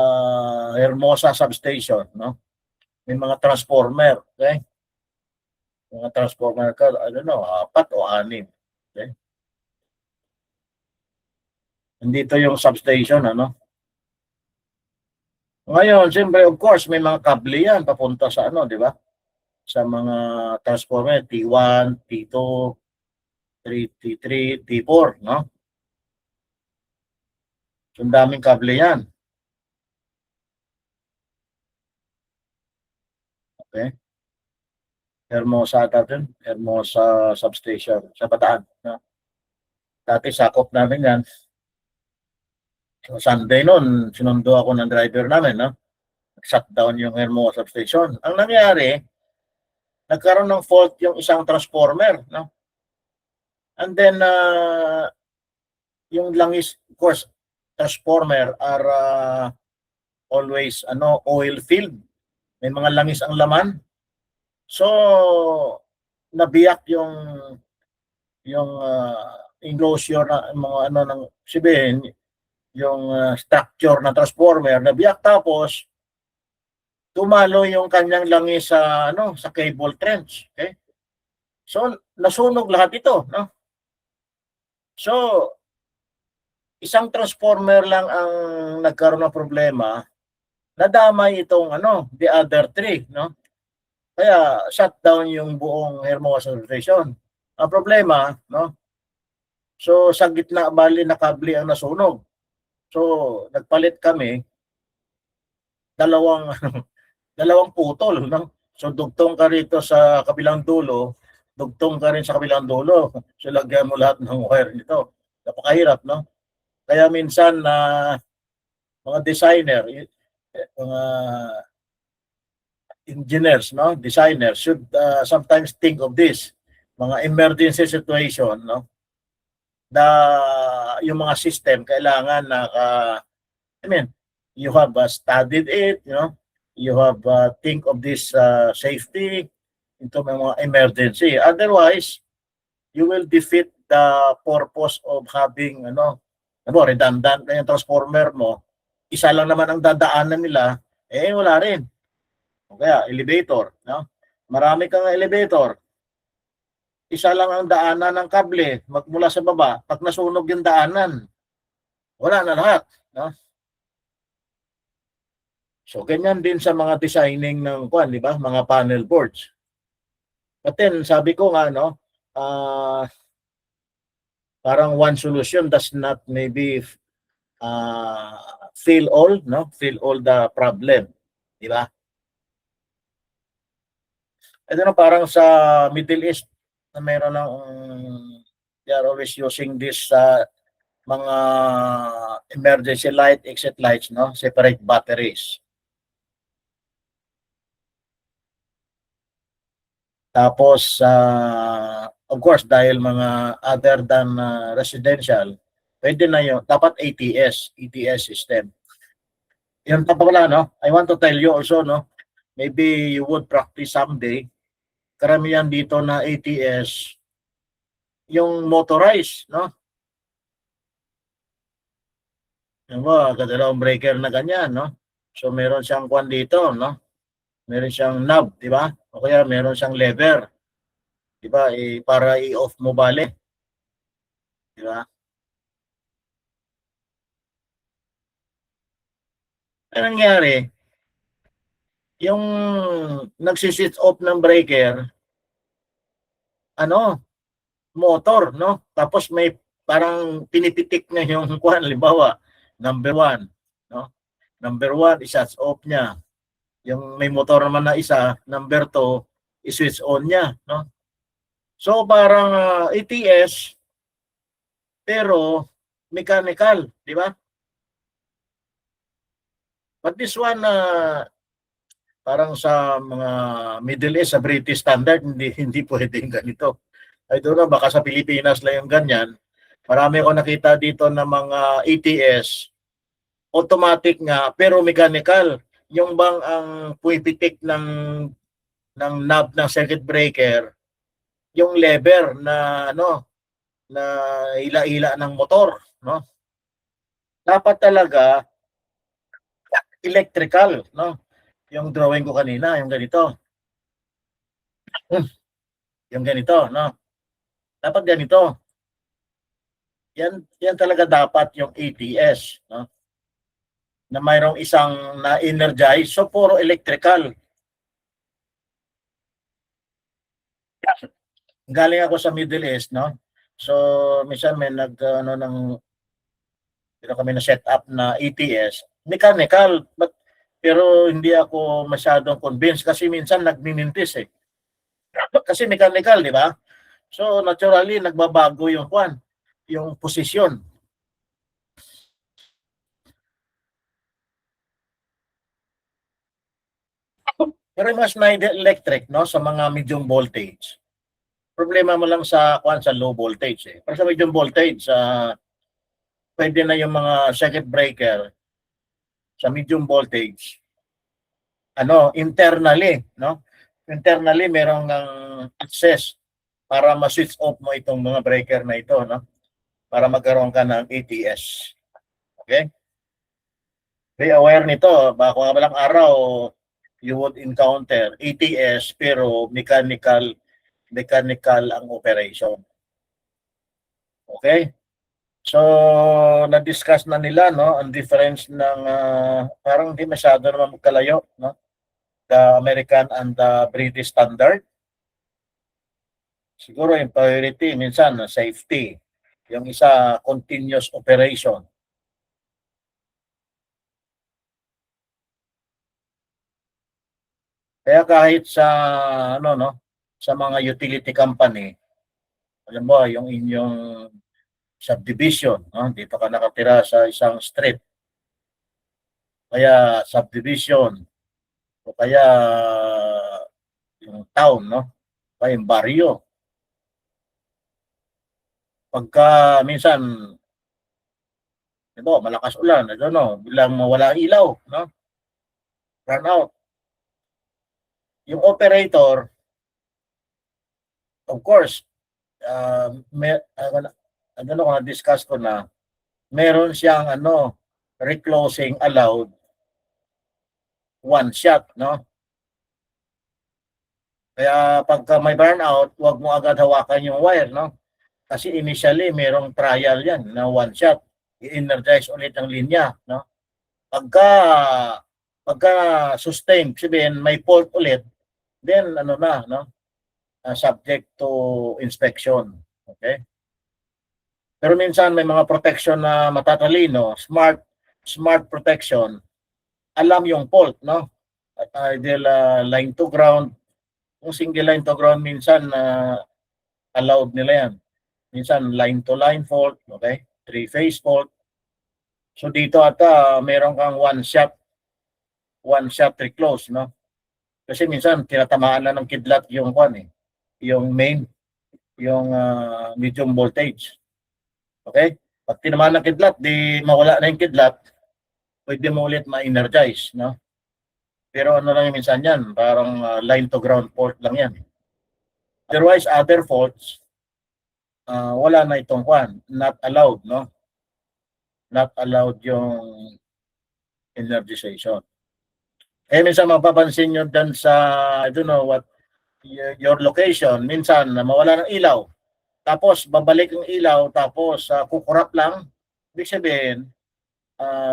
Hermosa substation, no? May mga transformer, okay? Mga transformer ka, I don't know, 4 o 6. Okay? Nandito yung substation, ano? Ngayon, siyempre, of course, may mga kable yan papunta sa ano, di ba? Sa mga transformer, T1, T2, T3, T4, no? So, ang daming kable yan. Okay? Hermosa substation sa Bataan, no? Dati sakop namin yan. So, Sunday noon, sinundo ako ng driver namin, no? Shutdown yung Hermosa substation. Ang nangyari, nagkaroon ng fault yung isang transformer, no? And then, yung langis, of course, transformer are always oil filled. May mga langis ang laman. So, nabiyak yung enclosure na mga ng sabihin, yung structure ng transformer nabiyak, tapos tumalo yung kanyang langis sa sa cable trench. Okay? So, nasunog lahat ito, no? So, isang transformer lang ang nagkaroon ng problema, nadamay itong the other 3, no? Kaya shutdown yung buong Hermosa substation. Ang problema, no? So sa gitna bali na kable ang nasunog. So nagpalit kami dalawang putol, no? So dugtong ka rito sa kabilang dulo, dugtong ka rin sa kabilang dulo. So lagyan mo lahat ng wire nito. Napakahirap, no? Kaya minsan mga designer, mga engineers, no, designers should sometimes think of this, mga emergency situation, no, yung mga system kailangan you have studied it, you have think of this safety into mga emergency. Otherwise, you will defeat the purpose of having redundant na yung transformer mo. Isa lang naman ang dadaanan nila, wala rin. O kaya elevator, no? Marami kang elevator. Isa lang ang daanan ng kable magmula sa baba. Pag nasunog yung daanan, wala na lahat, no? So ganyan din sa mga designing ng di ba? Mga panel boards. But then sabi ko nga parang one solution does not maybe fill all the problem, di ba? Ito parang sa Middle East na mayroon ng they are always using this mga emergency light, exit lights, no? Separate batteries. Tapos, of course, dahil mga other than residential, pwede na yun. Dapat ATS system. Yun pa pala, no? I want to tell you also, no? Maybe you would practice someday. Karamihan dito na ATS, yung motorized, no? Yung ba, kadalawang breaker na ganyan, no? So, meron siyang kwan dito, no? Meron siyang knob, di ba? O kaya meron siyang lever, di ba? Para i-off mo bale, di ba? Ano nangyari? Yung nagsiswitch off ng breaker, ano, motor, no? Tapos may parang pinipitik na yung kwan, halimbawa, number 1, no? Number 1, i-shut off niya. Yung may motor naman na isa, number 2, i-switch on niya, no? So parang ATS pero mechanical, di ba? But this one parang sa mga Middle East, sa British standard, hindi pwedeng ganito. I don't know, baka sa Pilipinas lang yung ganyan. Marami ako nakita dito ng mga ATS, automatic nga, pero mechanical. Yung bang ang pumipitik ng knob ng circuit breaker, yung lever na ano, na ila-ila ng motor, no? Dapat talaga electrical, no? Yung drawing ko kanina, yung ganito. Yung ganito, no? Dapat ganito. Yan talaga dapat yung ATS, no? Na mayroong isang na-energize, so puro electrical. Galing ako sa Middle East, no? So, minsan may kami na set up na ATS, mechanical, pero hindi ako masyadong convinced kasi minsan nagmimintis eh. Kasi mechanical, di ba? So, naturally, nagbabago yung kwan, yung posisyon. Pero mas na electric, no, sa mga medium voltage. Problema mo lang sa kwan sa low voltage eh. Pero sa medium voltage, pwede na yung mga circuit breaker sa medium voltage. Ano, internally, no? Internally merong access para ma-switch off mo itong mga breaker na ito, no? Para magkaroon ka ng ATS. Okay? Be aware nito, baka nga walang araw you would encounter ATS pero mechanical ang operation. Okay? So, na-discuss na nila, no, ang difference ng parang hindi masyado naman magkalayo, no? The American and the British standard. Siguro yung priority minsan safety. Yung isa continuous operation. Kaya kahit sa ano no, sa mga utility company, alam mo yung inyong subdivision, no? Dito ka nakatira sa isang street. Kaya subdivision o kaya yung town, no? Kaya yung baryo. Pagka minsan, diba, malakas ulan, I don't know, bilang mawala ilaw, no? Run out. Yung operator, of course, ano ko na-discuss ko na, meron siyang reclosing allowed one shot, no? Kaya pagka may burnout, huwag mo agad hawakan yung wire, no? Kasi initially, merong trial yan na one shot. I-energize ulit ang linya, no? Pagka sustain, sabihin may fault ulit, then no? Subject to inspection. Okay? Pero minsan may mga protection na matatalino, smart protection, alam yung fault, no? Ideal line to ground, yung single line to ground minsan allowed nila yan. Minsan line to line fault, okay? Three-phase fault. So dito ata meron kang one shot reclose, no? Kasi minsan tinatamaan na ng kidlat yung kwan eh. yung main, yung medium voltage. Okay? Pag tinamaan ng kidlat, di mawala na yung kidlat, pwede mo ulit ma-energize, no? Pero ano lang yung minsan yan, parang line to ground fault lang yan. Otherwise, other faults, wala na itong kwan, not allowed, no? Not allowed yung energization. Eh, minsan mapapansin nyo dyan sa, I don't know what, your location, minsan mawala ng ilaw, tapos babalik yung ilaw, tapos kukurap lang, ibig sabihin,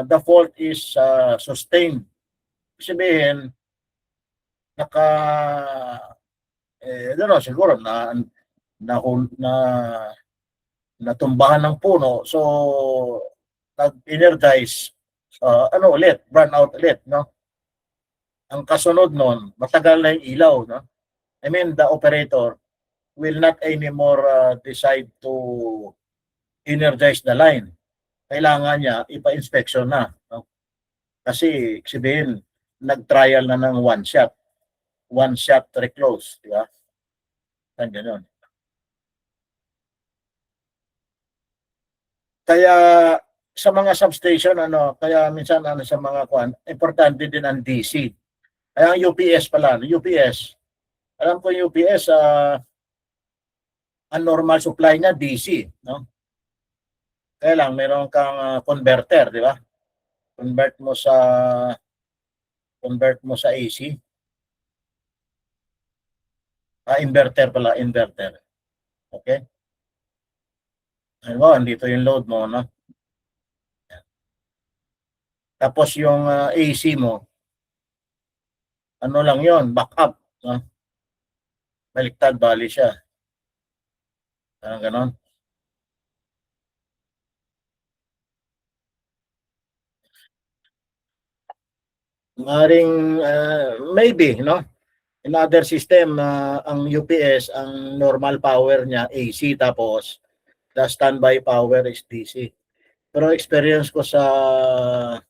the fault is sustained. Ibig sabihin, I don't know, siguro na natumbahan ng puno, so nag-energize, ulit, burn out ulit, no? Ang kasunod nun, matagal na yung ilaw, no? I mean, the operator will not anymore decide to energize the line. Kailangan niya ipa-inspection na, no? Kasi sabihin, nag-trial na ng one shot reclose, di ba? Ganyan. Kaya sa mga substation, kaya minsan sa mga kwan, importante din ang DC. Kaya ang UPS pala, UPS, alam ko yung UPS, ang normal supply niya DC, no? Kaya lang meron kang converter, di ba? Convert mo sa AC. Inverter pala, inverter. Okay? Ano, andito yung load mo, no? Tapos yung AC mo, ano lang yon, backup, no? Baliktad, bali siya. Ganon. Maring maybe, no? In other system, ang UPS, ang normal power niya AC, tapos the standby power is DC. Pero experience ko sa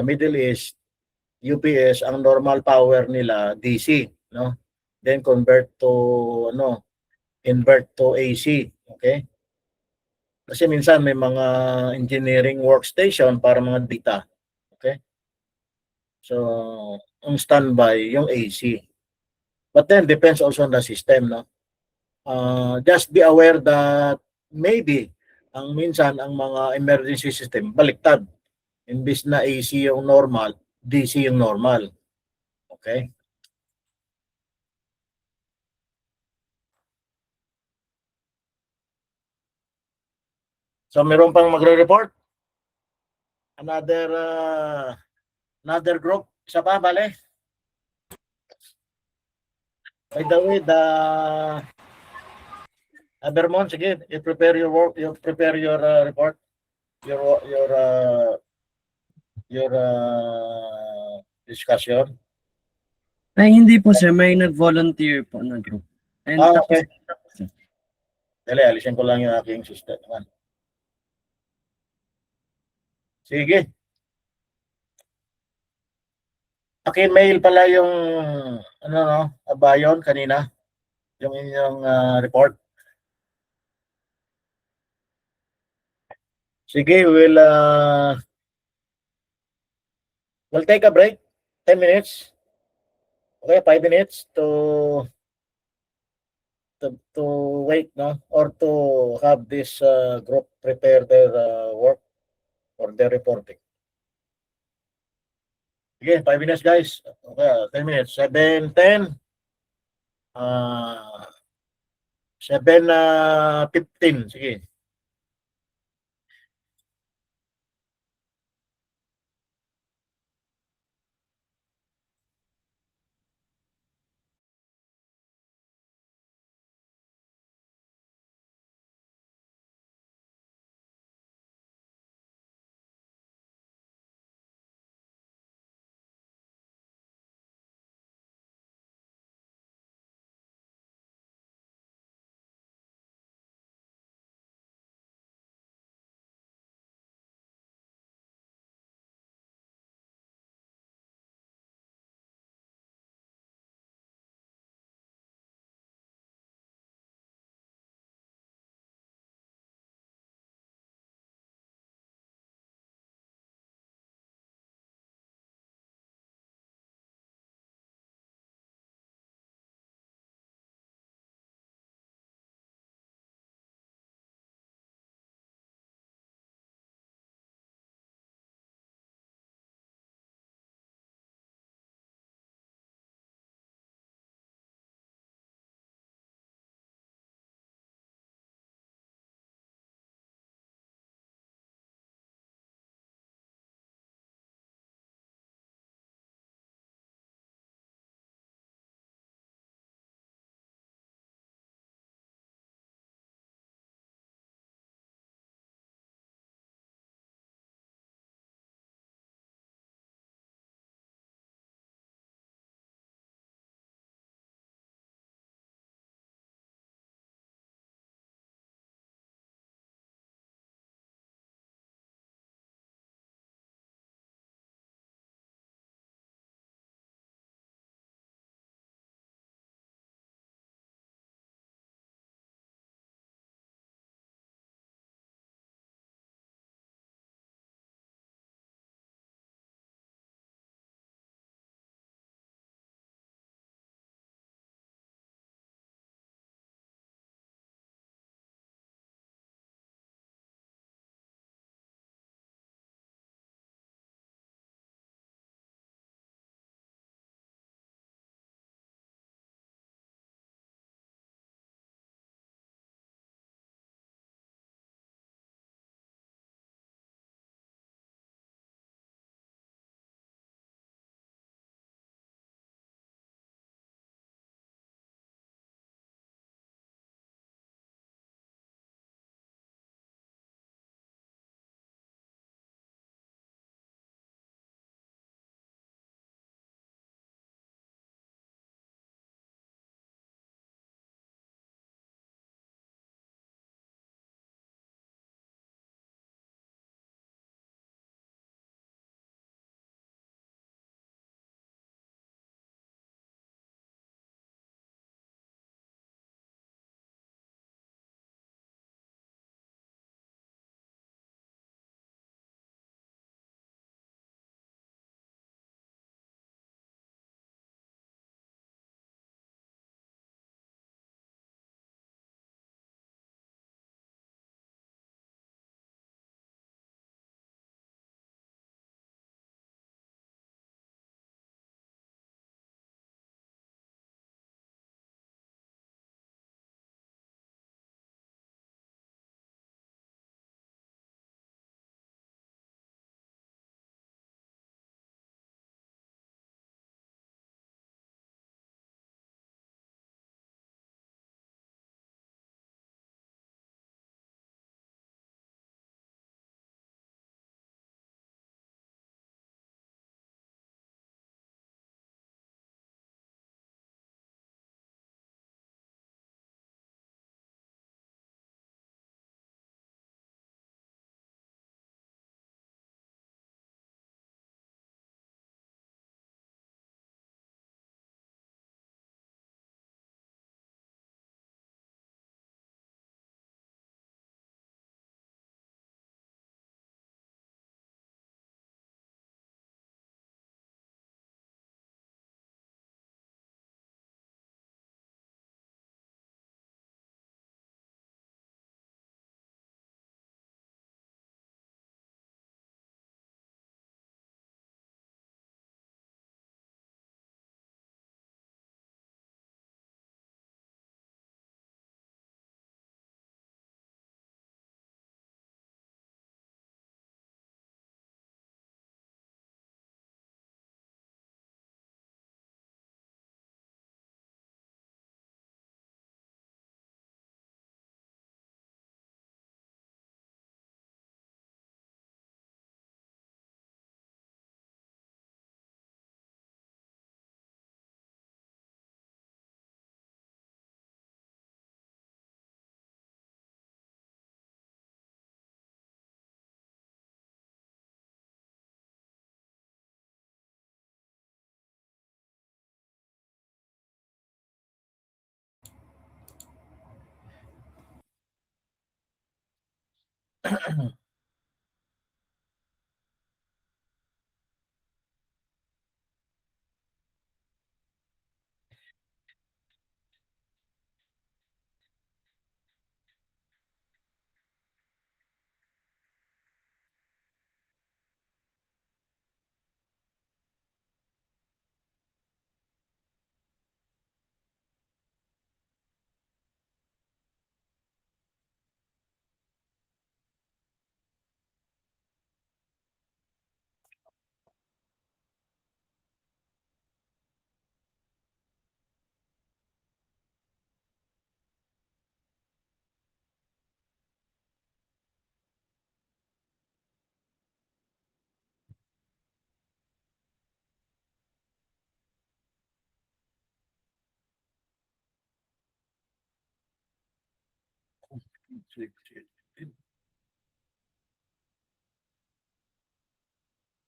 Middle East, UPS, ang normal power nila DC, no? Then convert to invert to AC, okay? Kasi minsan may mga engineering workstation para mga data, okay? So, ang standby yung AC. But then depends also on the system, no? Just be aware that maybe ang minsan ang mga emergency system baliktad. Imbis na AC yung normal, DC yung normal. Okay? So meron pang magre-report? Another group? Isa pa, bale? By the way, Vermont, sige, you prepare your work, you prepare your report, your discussion. Ay, hindi po sir. May nag-volunteer po na group. And Okay. Dali, alisin ko lang yung aking system. Sige. Paki-mail pala yung abayon kanina, yung inyong report. Sige, we'll take a break, 10 minutes. Okay, 5 minutes to wait, no? Or to have this group prepare their work or their reporting. Sige, 5 minutes guys. Okay, 10 minutes. 7:10. 7:15. Sige.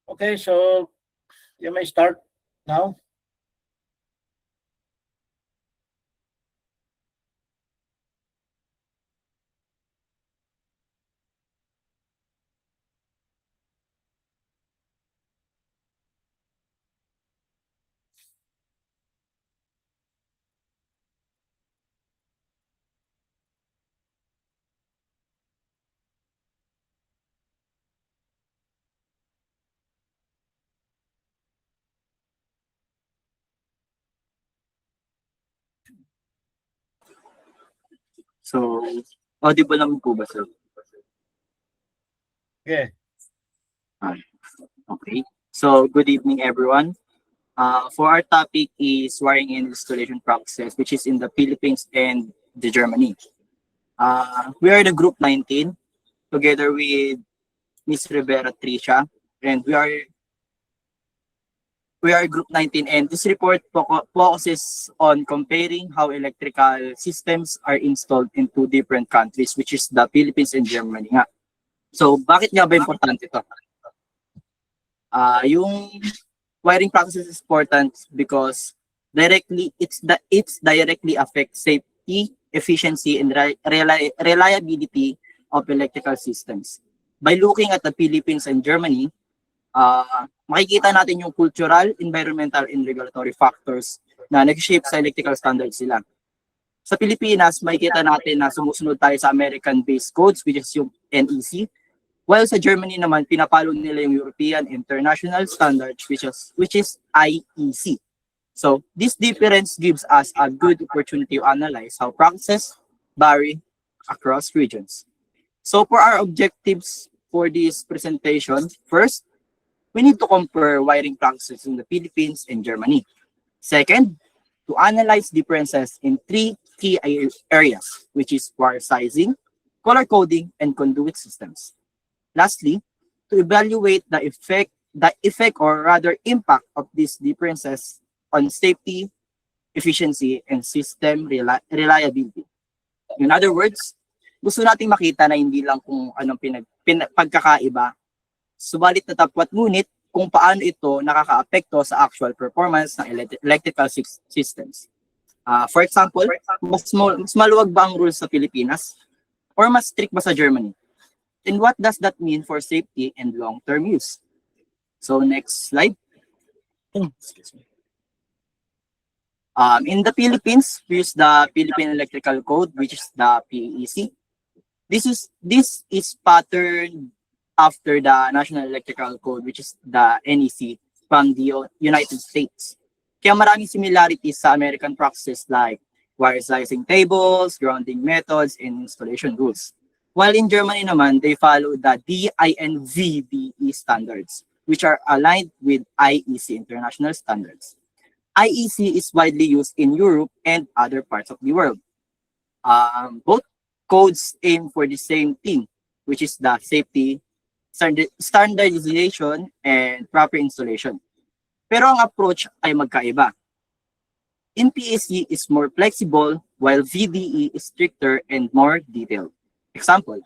Okay, so you may start now. So, audible naman po ba, sir? Okay. Okay. So, good evening, everyone. For our topic is wiring and installation practices, which is in the Philippines and the Germany. We are the group 19, together with Miss Rivera Tricia, and we are group 19, and this report focuses on comparing how electrical systems are installed in two different countries, which is the Philippines and Germany nga. So, bakit nga ba importante ito? Yung wiring practices is important because it's directly affects safety, efficiency, and reliability of electrical systems. By looking at the Philippines and Germany, makikita natin yung cultural, environmental, and regulatory factors na nag-shape sa electrical standards sila. Sa Pilipinas, makikita natin na sumusunod tayo sa American-based codes, which is yung NEC, while sa Germany naman, pinapalo nila yung European International Standards, which is IEC. So, this difference gives us a good opportunity to analyze how practices vary across regions. So, for our objectives for this presentation, first, we need to compare wiring practices in the Philippines and Germany. Second, to analyze differences in three key areas, which is wire sizing, color coding, and conduit systems. Lastly, to evaluate the effect or rather impact of these differences on safety, efficiency, and system reliability. In other words, gusto nating makita na hindi lang kung anong pagkakaiba, subalit na tapwat ngunit kung paano ito nakakaapekto sa actual performance ng electrical systems. For example, mas maluwag ba ang rules sa Pilipinas or mas strict ba sa Germany? And what does that mean for safety and long-term use? So next slide. Excuse me. In the Philippines, we use the Philippine Electrical Code, which is the PEC. This is patterned after the National Electrical Code, which is the NEC from the United States. Kaya maraming similarities sa American practices like wire slicing tables, grounding methods, and installation rules. While in Germany naman, they follow the DIN-VDE standards, which are aligned with IEC international standards. IEC is widely used in Europe and other parts of the world. Both codes aim for the same thing, which is the safety, standardization, and proper installation. Pero ang approach ay magkaiba. In PEC is more flexible, while VDE is stricter and more detailed. Example,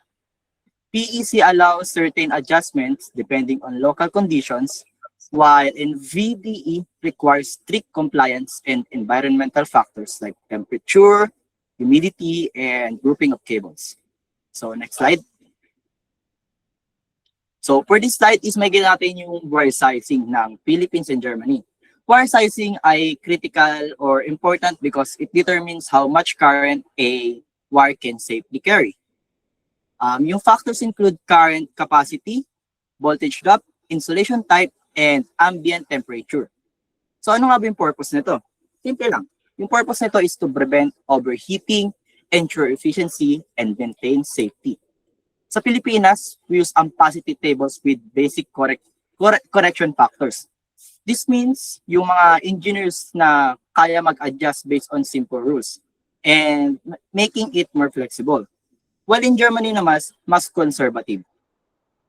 PEC allows certain adjustments depending on local conditions, while in VDE requires strict compliance and environmental factors like temperature, humidity, and grouping of cables. So next slide. So for this slide is may natin yung wire sizing ng Philippines and Germany. Wire sizing ay critical or important because it determines how much current a wire can safely carry. Yung factors include current capacity, voltage drop, insulation type, and ambient temperature. So ano nga ba yung purpose nito? Simple lang. Yung purpose nito is to prevent overheating, ensure efficiency, and maintain safety. Sa Pilipinas, we use ampacity tables with basic correction factors. This means yung mga engineers na kaya mag-adjust based on simple rules and making it more flexible. While in Germany naman, mas conservative.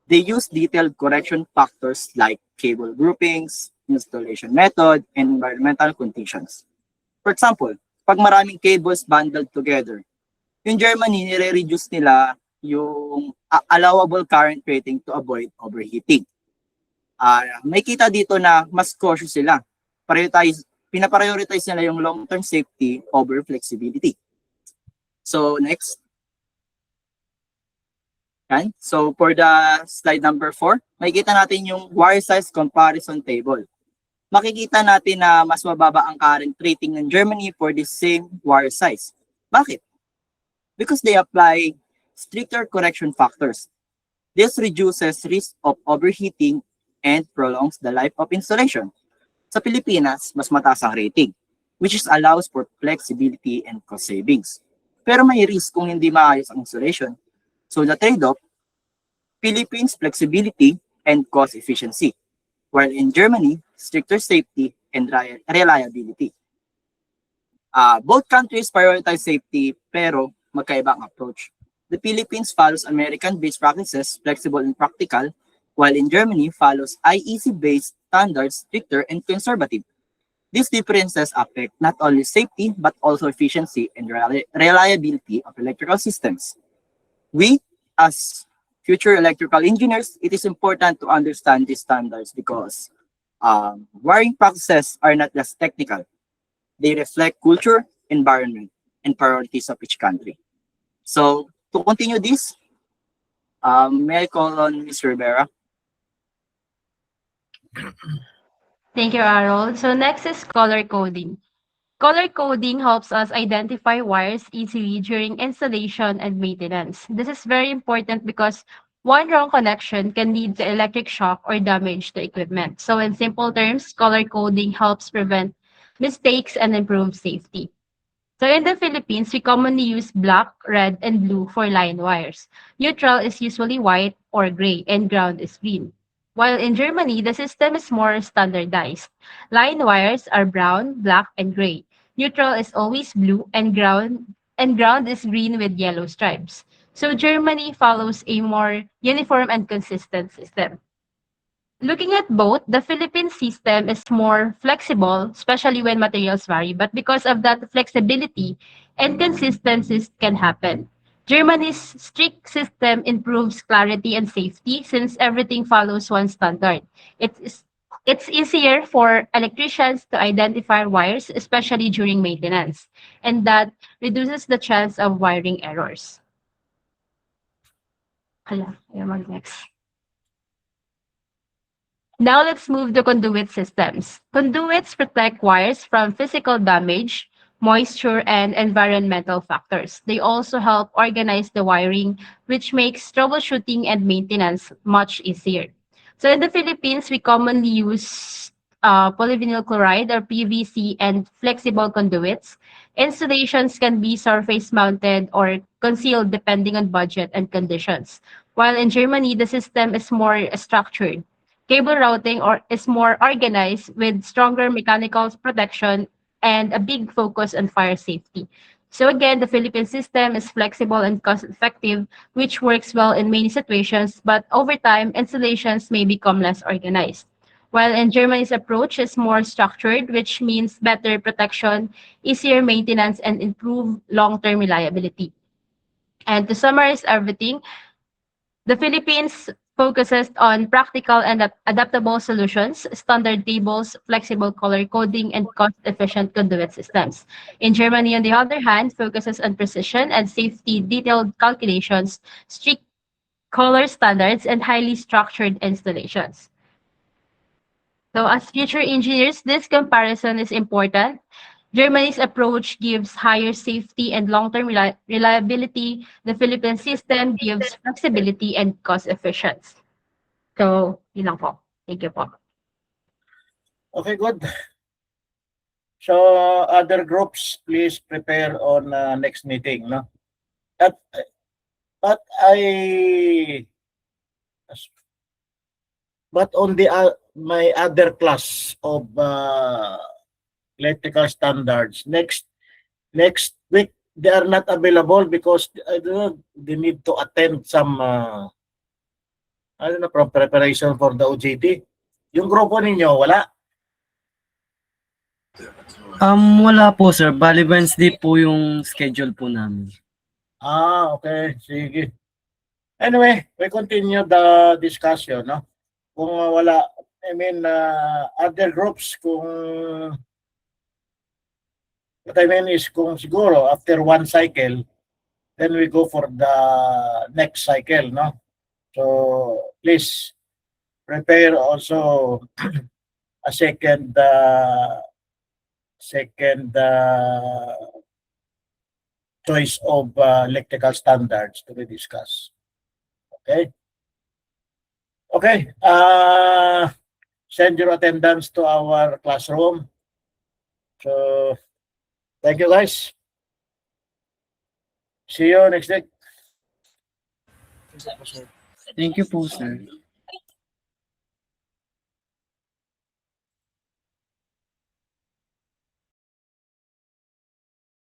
They use detailed correction factors like cable groupings, installation method, and environmental conditions. For example, pag maraming cables bundled together, yung Germany, nire-reduce nila yung allowable current rating to avoid overheating. May kita dito na mas cautious sila. Pinaprioritize nila yung long-term safety over flexibility. So next. Yan. So for the slide number 4, makikita natin yung wire size comparison table. Makikita natin na mas mababa ang current rating ng Germany for the same wire size. Bakit? Because they apply stricter correction factors. This reduces risk of overheating and prolongs the life of installation. Sa Pilipinas, mas mataas ang rating, which is allows for flexibility and cost savings. Pero may risk kung hindi maayos ang installation. So the trade-off, Philippines flexibility and cost efficiency, while in Germany, stricter safety and reliability. Both countries prioritize safety pero magkaibang approach. The Philippines follows American-based practices, flexible and practical, while in Germany follows IEC-based standards, stricter and conservative. These differences affect not only safety but also efficiency and reliability of electrical systems. We, as future electrical engineers, it is important to understand these standards because wiring practices are not just technical. They reflect culture, environment, and priorities of each country. So, to continue this, may I call on Ms. Rivera? Thank you, Harold. So next is color coding. Color coding helps us identify wires easily during installation and maintenance. This is very important because one wrong connection can lead to electric shock or damage to equipment. So in simple terms, color coding helps prevent mistakes and improve safety. So in the Philippines, we commonly use black, red, and blue for line wires. Neutral is usually white or gray, and ground is green. While in Germany, the system is more standardized. Line wires are brown, black, and gray. Neutral is always blue, and ground is green with yellow stripes. So Germany follows a more uniform and consistent system. Looking at both, the Philippine system is more flexible, especially when materials vary, but because of that flexibility, inconsistencies can happen. Germany's strict system improves clarity and safety since everything follows one standard. It's easier for electricians to identify wires, especially during maintenance, and that reduces the chance of wiring errors. Next. Now let's move to conduit systems. Conduits protect wires from physical damage, moisture, and environmental factors. They also help organize the wiring, which makes troubleshooting and maintenance much easier. So in the Philippines, we commonly use polyvinyl chloride or PVC and flexible conduits. Installations can be surface mounted or concealed depending on budget and conditions. While in Germany, the system is more structured. Cable routing is more organized with stronger mechanical protection and a big focus on fire safety. So again, the Philippine system is flexible and cost-effective, which works well in many situations, but over time, installations may become less organized. While in Germany's approach is more structured, which means better protection, easier maintenance, and improved long-term reliability. And to summarize everything, the Philippines focuses on practical and adaptable solutions, standard tables, flexible color coding, and cost-efficient conduit systems. In Germany, on the other hand, focuses on precision and safety, detailed calculations, strict color standards, and highly structured installations. So as future engineers, this comparison is important. Germany's approach gives higher safety and long-term reliability. The Philippine system gives flexibility and cost efficiency. So, yun lang po. Thank you po. Okay, good. So other groups, please prepare on next meeting, no? But on the my other class of electrical standards, next week they are not available because I don't know, they need to attend some I don't know, preparation for the OJT. Yung grupo ninyo, wala? Wala po sir. Bali Wednesday po yung schedule po namin. Okay. Sige. Anyway, we continue the discussion, no? Kung wala, I mean, other groups, kung what I mean is kung siguro after one cycle, then we go for the next cycle, no? So please prepare also a second choice of electrical standards to be discussed. Okay? Okay. Send your attendance to our classroom. So, thank you guys. See you next week. Thank you po sir.